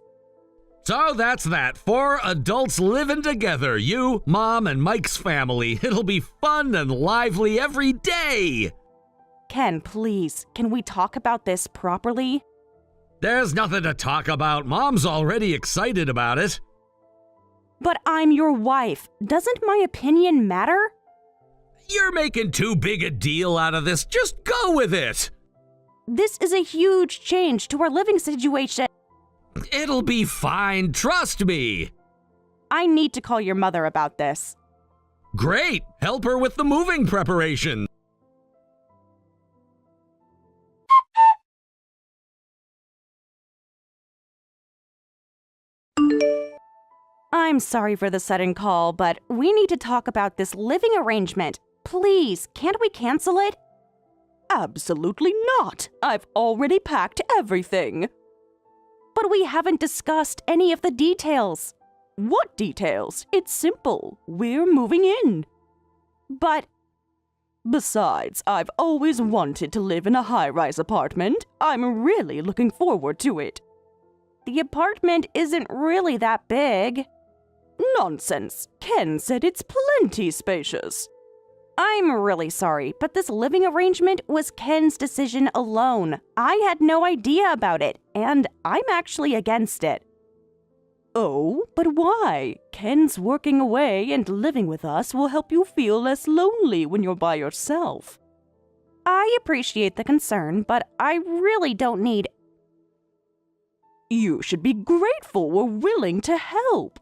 So that's that. 4 adults living together. You, Mom, and Mike's family. It'll be fun and lively every day. Ken, please, can we talk about this properly? There's nothing to talk about. Mom's already excited about it. But I'm your wife. Doesn't my opinion matter? You're making too big a deal out of this. Just go with it. This is a huge change to our living situation. It'll be fine. Trust me. I need to call your mother about this. Great. Help her with the moving preparation. I'm sorry for the sudden call, but we need to talk about this living arrangement. Please, can't we cancel it? Absolutely not. I've already packed everything. But we haven't discussed any of the details. What details? It's simple. We're moving in. But besides, I've always wanted to live in a high-rise apartment. I'm really looking forward to it. the apartment isn't really that big. Nonsense. Ken said it's plenty spacious. I'm really sorry, but this living arrangement was Ken's decision alone. I had no idea about it, and I'm actually against it. Oh, but why? Ken's working away and living with us will help you feel less lonely when you're by yourself. I appreciate the concern, but I really don't need... You should be grateful we're willing to help.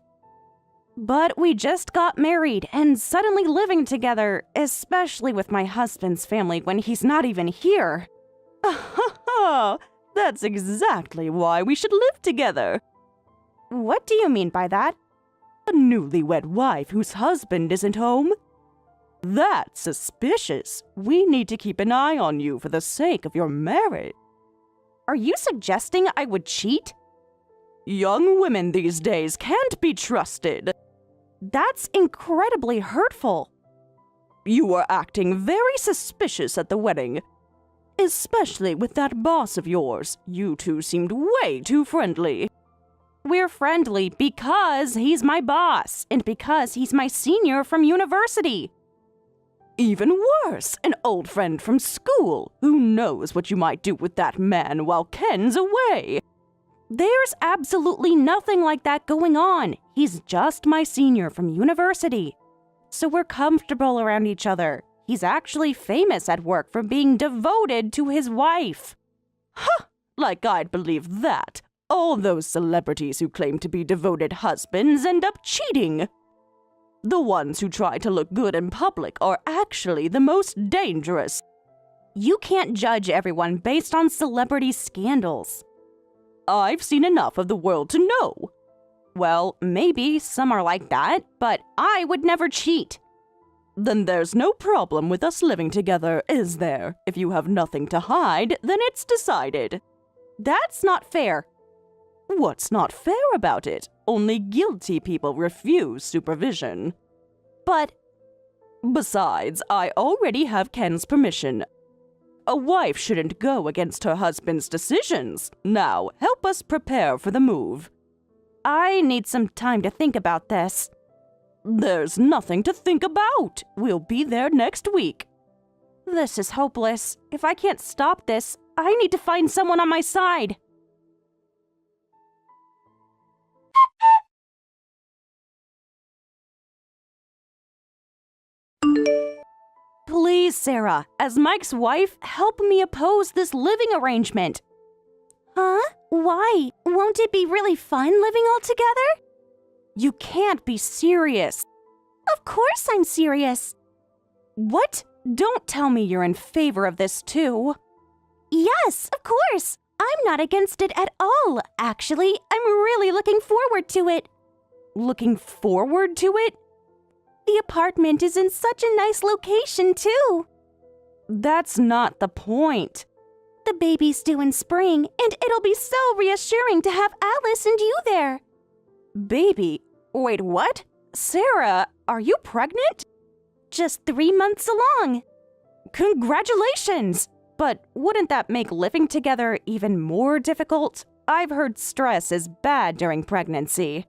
But we just got married, and suddenly living together, especially with my husband's family when he's not even here. That's exactly why we should live together. What do you mean by that? A newlywed wife whose husband isn't home? That's suspicious. We need to keep an eye on you for the sake of your marriage. Are you suggesting I would cheat? Young women these days can't be trusted. That's incredibly hurtful. You were acting very suspicious at the wedding. Especially with that boss of yours. You two seemed way too friendly. We're friendly because he's my boss, and because he's my senior from university. Even worse, an old friend from school. Who knows what you might do with that man while Ken's away? There's absolutely nothing like that going on. He's just my senior from university. So we're comfortable around each other. He's actually famous at work for being devoted to his wife. Huh! Like I'd believe that. All those celebrities who claim to be devoted husbands end up cheating. The ones who try to look good in public are actually the most dangerous. You can't judge everyone based on celebrity scandals. I've seen enough of the world to know. Well, maybe some are like that, but I would never cheat. Then there's no problem with us living together, is there? If you have nothing to hide, then it's decided. That's not fair. What's not fair about it? Only guilty people refuse supervision. But besides, I already have Ken's permission. A wife shouldn't go against her husband's decisions. Now, help us prepare for the move. I need some time to think about this. There's nothing to think about. We'll be there next week. This is hopeless. If I can't stop this, I need to find someone on my side. Please, Sarah, as Mike's wife, help me oppose this living arrangement. Huh? Why? Won't it be really fun living all together? You can't be serious. Of course I'm serious. What? Don't tell me you're in favor of this too. Yes, of course. I'm not against it at all. Actually, I'm really looking forward to it. Looking forward to it? The apartment is in such a nice location, too. That's not the point. The baby's due in spring, and it'll be so reassuring to have Alice and you there. Baby? Wait, what? Sarah, are you pregnant? Just 3 months along. Congratulations! But wouldn't that make living together even more difficult? I've heard stress is bad during pregnancy.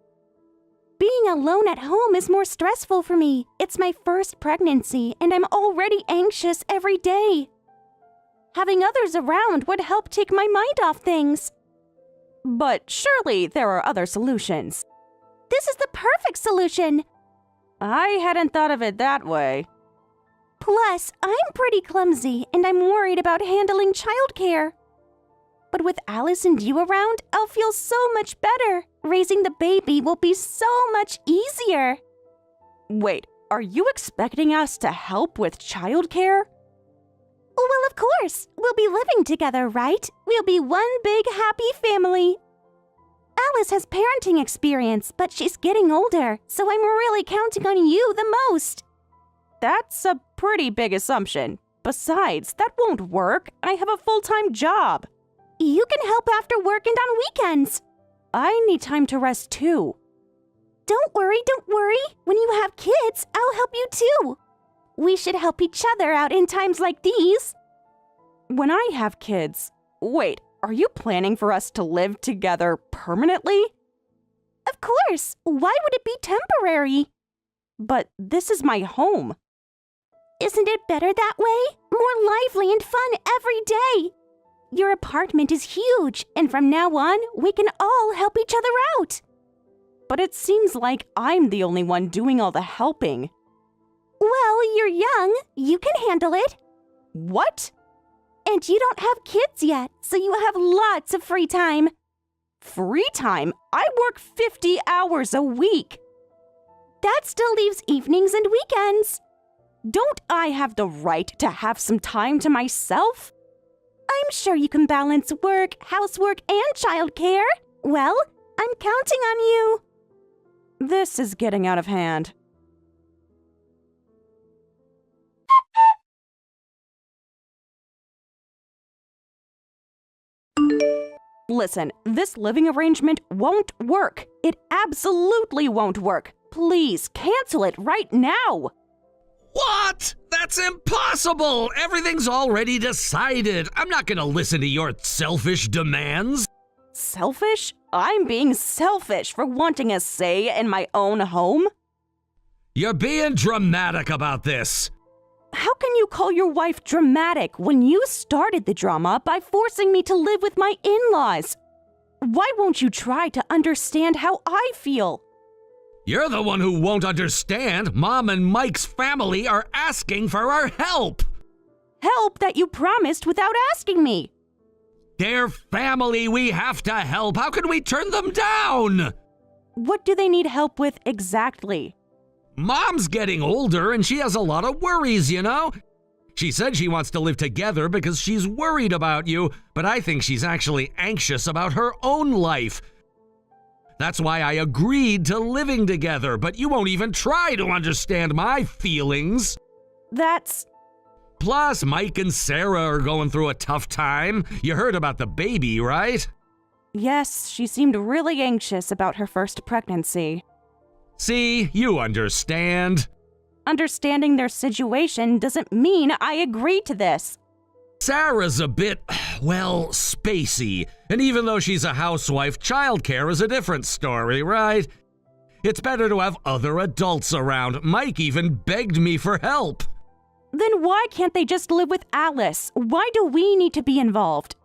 Being alone at home is more stressful for me. It's my first pregnancy, and I'm already anxious every day. Having others around would help take my mind off things. But surely there are other solutions. This is the perfect solution. I hadn't thought of it that way. Plus, I'm pretty clumsy, and I'm worried about handling childcare. But with Alice and you around, I'll feel so much better. Raising the baby will be so much easier. Wait, are you expecting us to help with childcare? Well, of course. We'll be living together, right? We'll be one big happy family. Alice has parenting experience, but she's getting older, so I'm really counting on you the most. That's a pretty big assumption. Besides, that won't work. I have a full-time job. You can help after work and on weekends. I need time to rest too. Don't worry, don't worry. When you have kids, I'll help you too. We should help each other out in times like these. When I have kids... Wait, are you planning for us to live together permanently? Of course. Why would it be temporary? But this is my home. Isn't it better that way? More lively and fun every day. Your apartment is huge, and from now on, we can all help each other out. But it seems like I'm the only one doing all the helping. Well, you're young. You can handle it. What? And you don't have kids yet, so you have lots of free time. Free time? I work 50 hours a week. That still leaves evenings and weekends. Don't I have the right to have some time to myself? I'm sure you can balance work, housework, and childcare. Well, I'm counting on you. This is getting out of hand. Listen, this living arrangement won't work. It absolutely won't work. Please cancel it right now. What? That's impossible! Everything's already decided. I'm not gonna listen to your selfish demands. Selfish? I'm being selfish for wanting a say in my own home? You're being dramatic about this. How can you call your wife dramatic when you started the drama by forcing me to live with my in-laws? Why won't you try to understand how I feel? You're the one who won't understand. Mom and Mike's family are asking for our help. Help that you promised without asking me. They're family. We have to help. How can we turn them down? What do they need help with exactly? Mom's getting older and she has a lot of worries, you know? She said she wants to live together because she's worried about you, but I think she's actually anxious about her own life. That's why I agreed to living together, but you won't even try to understand my feelings. Plus, Mike and Sarah are going through a tough time. You heard about the baby, right? Yes, she seemed really anxious about her first pregnancy. See, you understand. Understanding their situation doesn't mean I agree to this. Sarah's a bit, well, spacey. And even though she's a housewife, childcare is a different story, right? It's better to have other adults around. Mike even begged me for help. Then why can't they just live with Alice? Why do we need to be involved?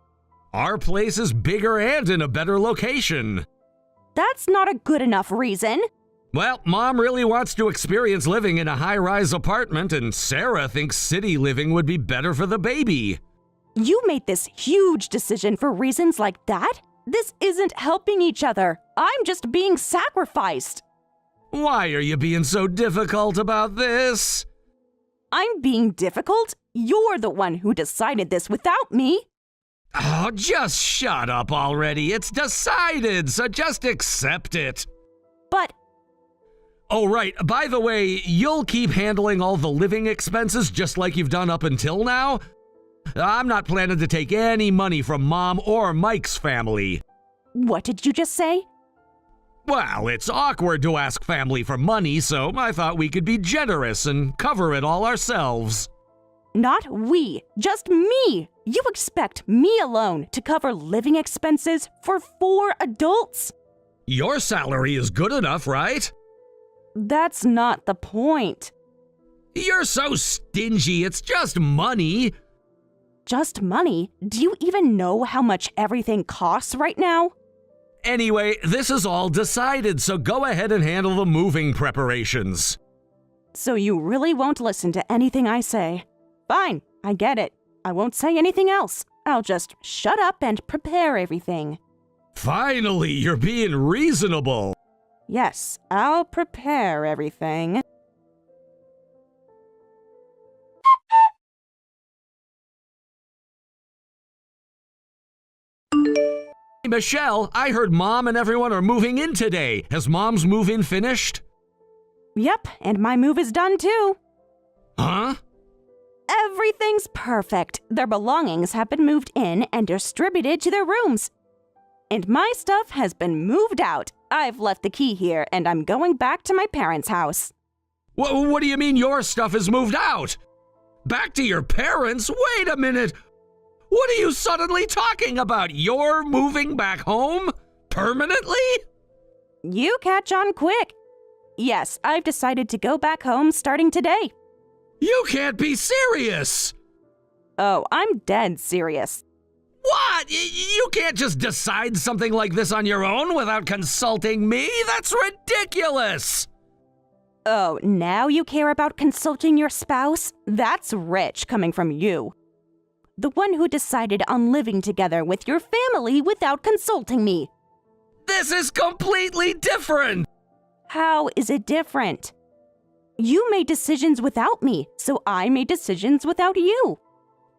Our place is bigger and in a better location. That's not a good enough reason. Well, Mom really wants to experience living in a high-rise apartment, and Sarah thinks city living would be better for the baby. You made this huge decision for reasons like that? This isn't helping each other. I'm just being sacrificed. Why are you being so difficult about this? I'm being difficult? You're the one who decided this without me. Oh, just shut up already. It's decided, so just accept it. But... Oh, right. By the way, you'll keep handling all the living expenses just like you've done up until now? I'm not planning to take any money from Mom or Mike's family. What did you just say? Well, it's awkward to ask family for money, so I thought we could be generous and cover it all ourselves. Not we, just me. You expect me alone to cover living expenses for 4 adults? Your salary is good enough, right? That's not the point. You're so stingy, it's just money. Just money? Do you even know how much everything costs right now? Anyway, this is all decided, so go ahead and handle the moving preparations. So you really won't listen to anything I say. Fine, I get it. I won't say anything else. I'll just shut up and prepare everything. Finally, you're being reasonable. Yes, I'll prepare everything. Michelle, I heard Mom and everyone are moving in today. Has Mom's move-in finished? Yep, and my move is done too. Huh? Everything's perfect. Their belongings have been moved in and distributed to their rooms. And my stuff has been moved out. I've left the key here, and I'm going back to my parents' house. What do you mean your stuff is moved out? Back to your parents? Wait a minute. What are you suddenly talking about? You're moving back home? Permanently? You catch on quick. Yes, I've decided to go back home starting today. You can't be serious. Oh, I'm dead serious. What? You can't just decide something like this on your own without consulting me? That's ridiculous. Oh, now you care about consulting your spouse? That's rich coming from you. The one who decided on living together with your family without consulting me. This is completely different. How is it different? You made decisions without me, so I made decisions without you.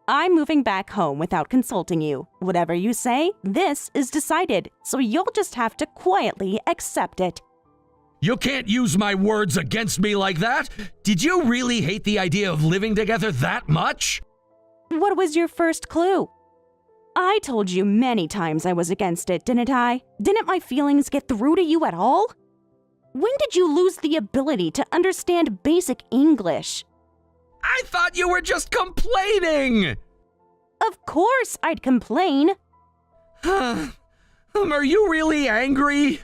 I'm moving back home without consulting you. Whatever you say, this is decided, so you'll just have to quietly accept it. You can't use my words against me like that. Did you really hate the idea of living together that much? What was your first clue? I told you many times I was against it, didn't I? Didn't my feelings get through to you at all? When did you lose the ability to understand basic English? I thought you were just complaining. Of course I'd complain. Are you really angry?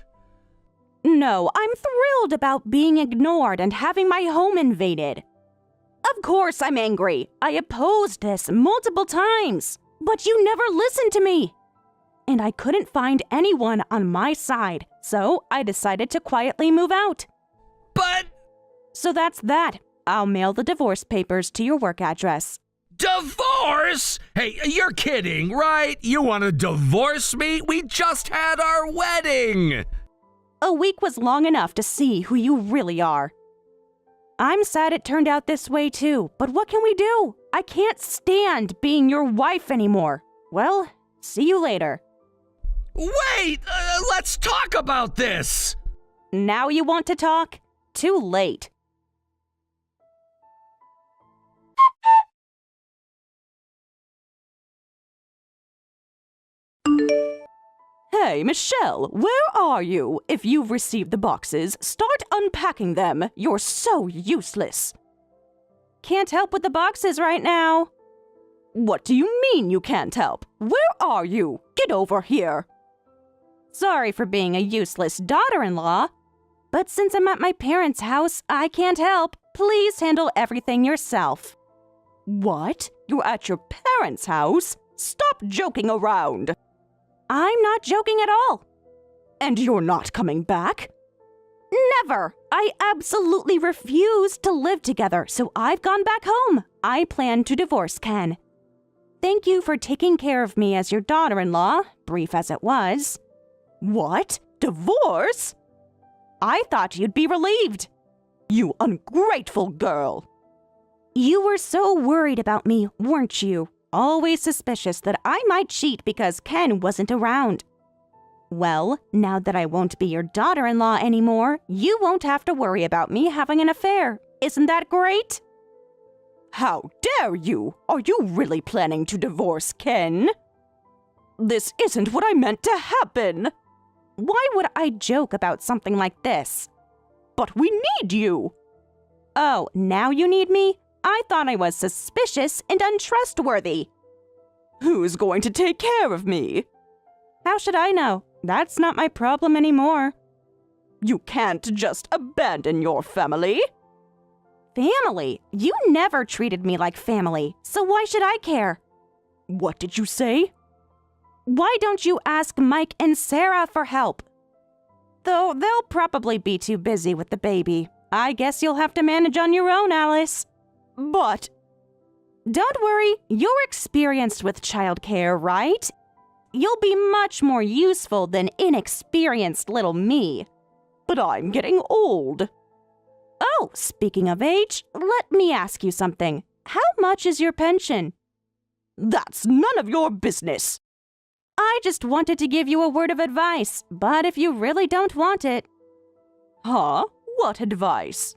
No, I'm thrilled about being ignored and having my home invaded. Of course I'm angry. I opposed this multiple times, but you never listened to me. And I couldn't find anyone on my side, so I decided to quietly move out. But... So that's that. I'll mail the divorce papers to your work address. Divorce? Hey, you're kidding, right? You want to divorce me? We just had our wedding! A week was long enough to see who you really are. I'm sad it turned out this way too, but what can we do? I can't stand being your wife anymore. Well, see you later. Wait! Let's talk about this! Now you want to talk? Too late. Hey, Michelle, where are you? If you've received the boxes, start unpacking them. You're so useless. Can't help with the boxes right now. What do you mean you can't help? Where are you? Get over here. Sorry for being a useless daughter-in-law, but since I'm at my parents' house, I can't help. Please handle everything yourself. What? You're at your parents' house? Stop joking around. I'm not joking at all. And you're not coming back? Never! I absolutely refuse to live together, so I've gone back home. I plan to divorce Ken. Thank you for taking care of me as your daughter-in-law, brief as it was. What? Divorce? I thought you'd be relieved. You ungrateful girl. You were so worried about me, weren't you? Always suspicious that I might cheat because Ken wasn't around. Well, now that I won't be your daughter-in-law anymore, you won't have to worry about me having an affair. Isn't that great? How dare you? Are you really planning to divorce Ken? This isn't what I meant to happen. Why would I joke about something like this? But we need you. Oh, now you need me? I thought I was suspicious and untrustworthy. Who's going to take care of me? How should I know? That's not my problem anymore. You can't just abandon your family. Family? You never treated me like family, so why should I care? What did you say? Why don't you ask Mike and Sarah for help? Though they'll probably be too busy with the baby. I guess you'll have to manage on your own, Alice. But... Don't worry, you're experienced with childcare, right? You'll be much more useful than inexperienced little me. But I'm getting old. Oh, speaking of age, let me ask you something. How much is your pension? That's none of your business. I just wanted to give you a word of advice, but if you really don't want it... Huh? What advice?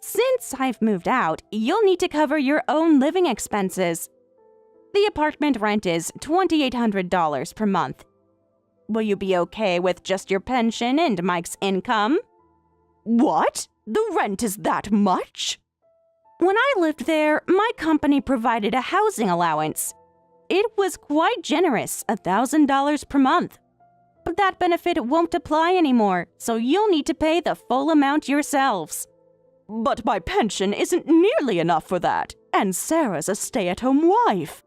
Since I've moved out, you'll need to cover your own living expenses. The apartment rent is $2,800 per month. Will you be okay with just your pension and Mike's income? What? The rent is that much? When I lived there, my company provided a housing allowance. It was quite generous, $1,000 per month. But that benefit won't apply anymore, so you'll need to pay the full amount yourselves. But my pension isn't nearly enough for that, and Sarah's a stay-at-home wife.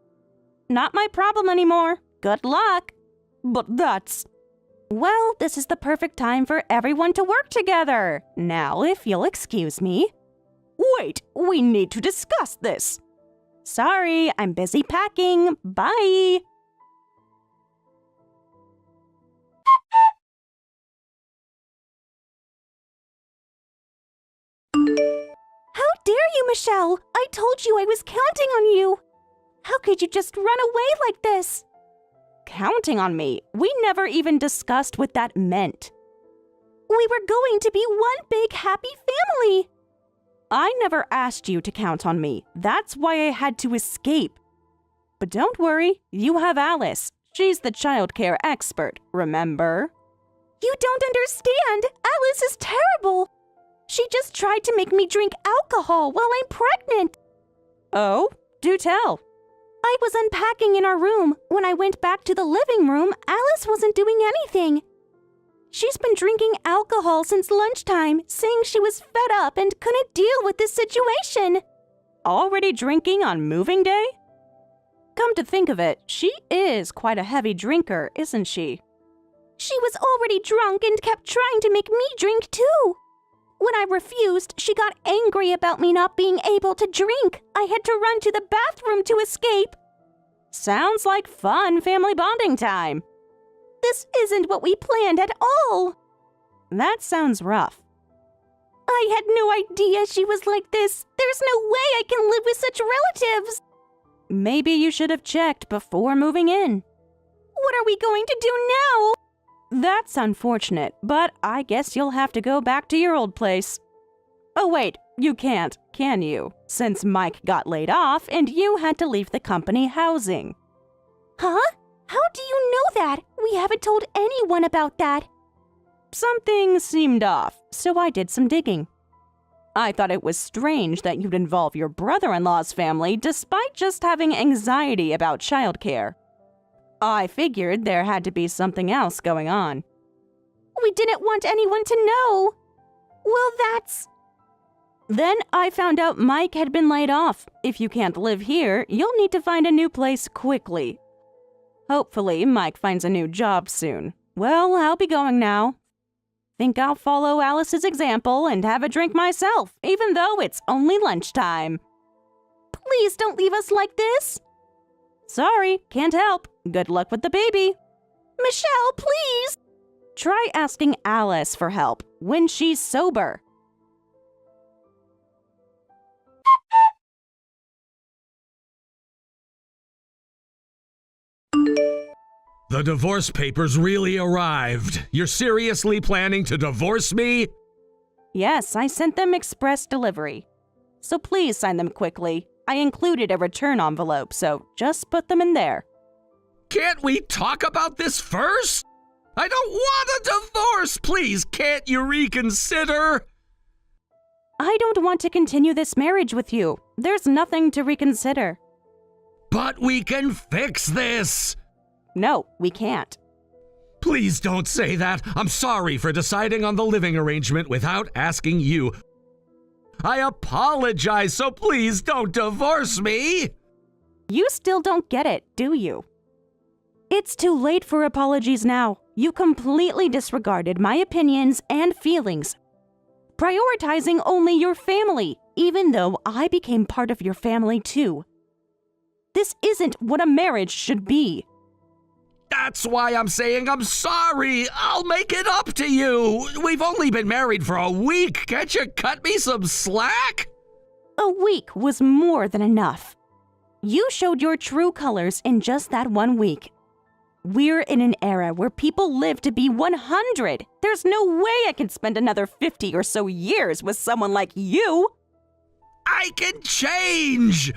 Not my problem anymore. Good luck. But that's... Well, this is the perfect time for everyone to work together. Now, if you'll excuse me. Wait, we need to discuss this. Sorry, I'm busy packing. Bye. How dare you, Michelle? I told you I was counting on you. How could you just run away like this? Counting on me? We never even discussed what that meant. We were going to be one big happy family. I never asked you to count on me. That's why I had to escape. But don't worry, you have Alice. She's the childcare expert, remember? You don't understand. Alice is terrible. She just tried to make me drink alcohol while I'm pregnant. Oh, do tell. I was unpacking in our room. When I went back to the living room, Alice wasn't doing anything. She's been drinking alcohol since lunchtime, saying she was fed up and couldn't deal with this situation. Already drinking on moving day? Come to think of it, she is quite a heavy drinker, isn't she? She was already drunk and kept trying to make me drink too. When I refused, she got angry about me not being able to drink. I had to run to the bathroom to escape. Sounds like fun family bonding time. This isn't what we planned at all. That sounds rough. I had no idea she was like this. There's no way I can live with such relatives. Maybe you should have checked before moving in. What are we going to do now? That's unfortunate, but I guess you'll have to go back to your old place. Oh wait, you can't, can you? Since Mike got laid off and you had to leave the company housing. Huh? How do you know that? We haven't told anyone about that. Something seemed off, so I did some digging. I thought it was strange that you'd involve your brother-in-law's family despite just having anxiety about childcare. I figured there had to be something else going on. We didn't want anyone to know. Well, that's... Then I found out Mike had been laid off. If you can't live here, you'll need to find a new place quickly. Hopefully, Mike finds a new job soon. Well, I'll be going now. Think I'll follow Alice's example and have a drink myself, even though it's only lunchtime. Please don't leave us like this. Sorry, can't help. Good luck with the baby. Michelle, please! Try asking Alice for help when she's sober. The divorce papers really arrived. You're seriously planning to divorce me? Yes, I sent them express delivery. So please sign them quickly. I included a return envelope, so just put them in there. Can't we talk about this first? I don't want a divorce! Please, can't you reconsider? I don't want to continue this marriage with you. There's nothing to reconsider. But we can fix this! No, we can't. Please don't say that. I'm sorry for deciding on the living arrangement without asking you. I apologize, so please don't divorce me! You still don't get it, do you? It's too late for apologies now. You completely disregarded my opinions and feelings, prioritizing only your family, even though I became part of your family too. This isn't what a marriage should be. That's why I'm saying I'm sorry. I'll make it up to you. We've only been married for a week. Can't you cut me some slack? A week was more than enough. You showed your true colors in just that 1 week. We're in an era where people live to be 100. There's no way I can spend another 50 or so years with someone like you. I can change!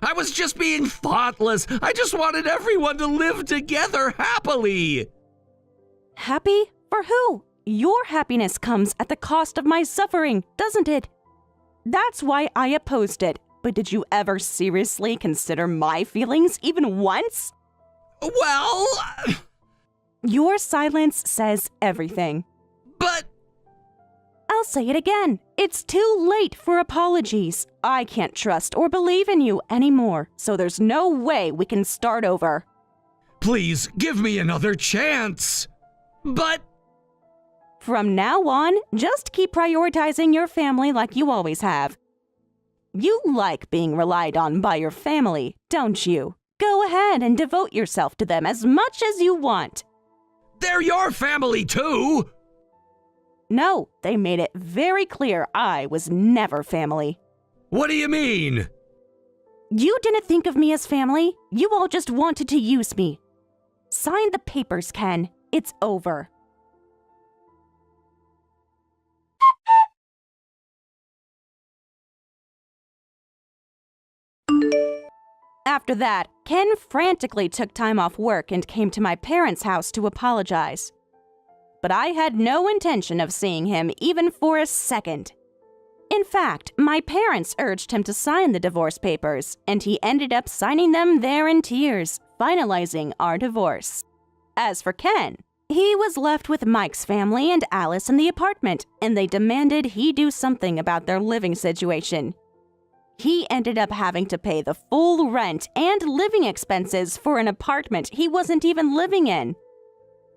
I was just being thoughtless. I just wanted everyone to live together happily. Happy? For who? Your happiness comes at the cost of my suffering, doesn't it? That's why I opposed it. But did you ever seriously consider my feelings even once? Well, Your silence says everything. but I'll say it again. It's too late for apologies. I can't trust or believe in you anymore, so there's no way we can start over. please give me another chance. But From now on, just keep prioritizing your family like you always have. You like being relied on by your family, don't you? Go ahead and devote yourself to them as much as you want. they're your family too. No, they made it very clear I was never family. What do you mean? You didn't think of me as family. You all just wanted to use me. Sign the papers, Ken. It's over. After that, Ken frantically took time off work and came to my parents' house to apologize. But I had no intention of seeing him even for a second. In fact, my parents urged him to sign the divorce papers, and he ended up signing them there in tears, finalizing our divorce. As for Ken, he was left with Mike's family and Alice in the apartment, and they demanded he do something about their living situation. He ended up having to pay the full rent and living expenses for an apartment he wasn't even living in.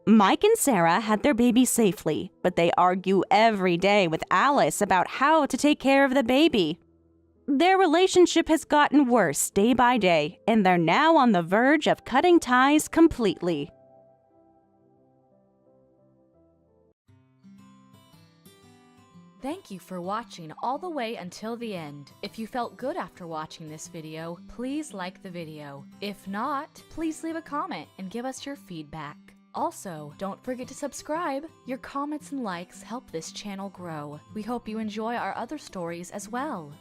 Mike and Sarah had their baby safely, but they argue every day with Alice about how to take care of the baby. Their relationship has gotten worse day by day, and they're now on the verge of cutting ties completely. Thank you for watching all the way until the end. If you felt good after watching this video, please like the video. If not, please leave a comment and give us your feedback. Also, don't forget to subscribe. Your comments and likes help this channel grow. We hope you enjoy our other stories as well.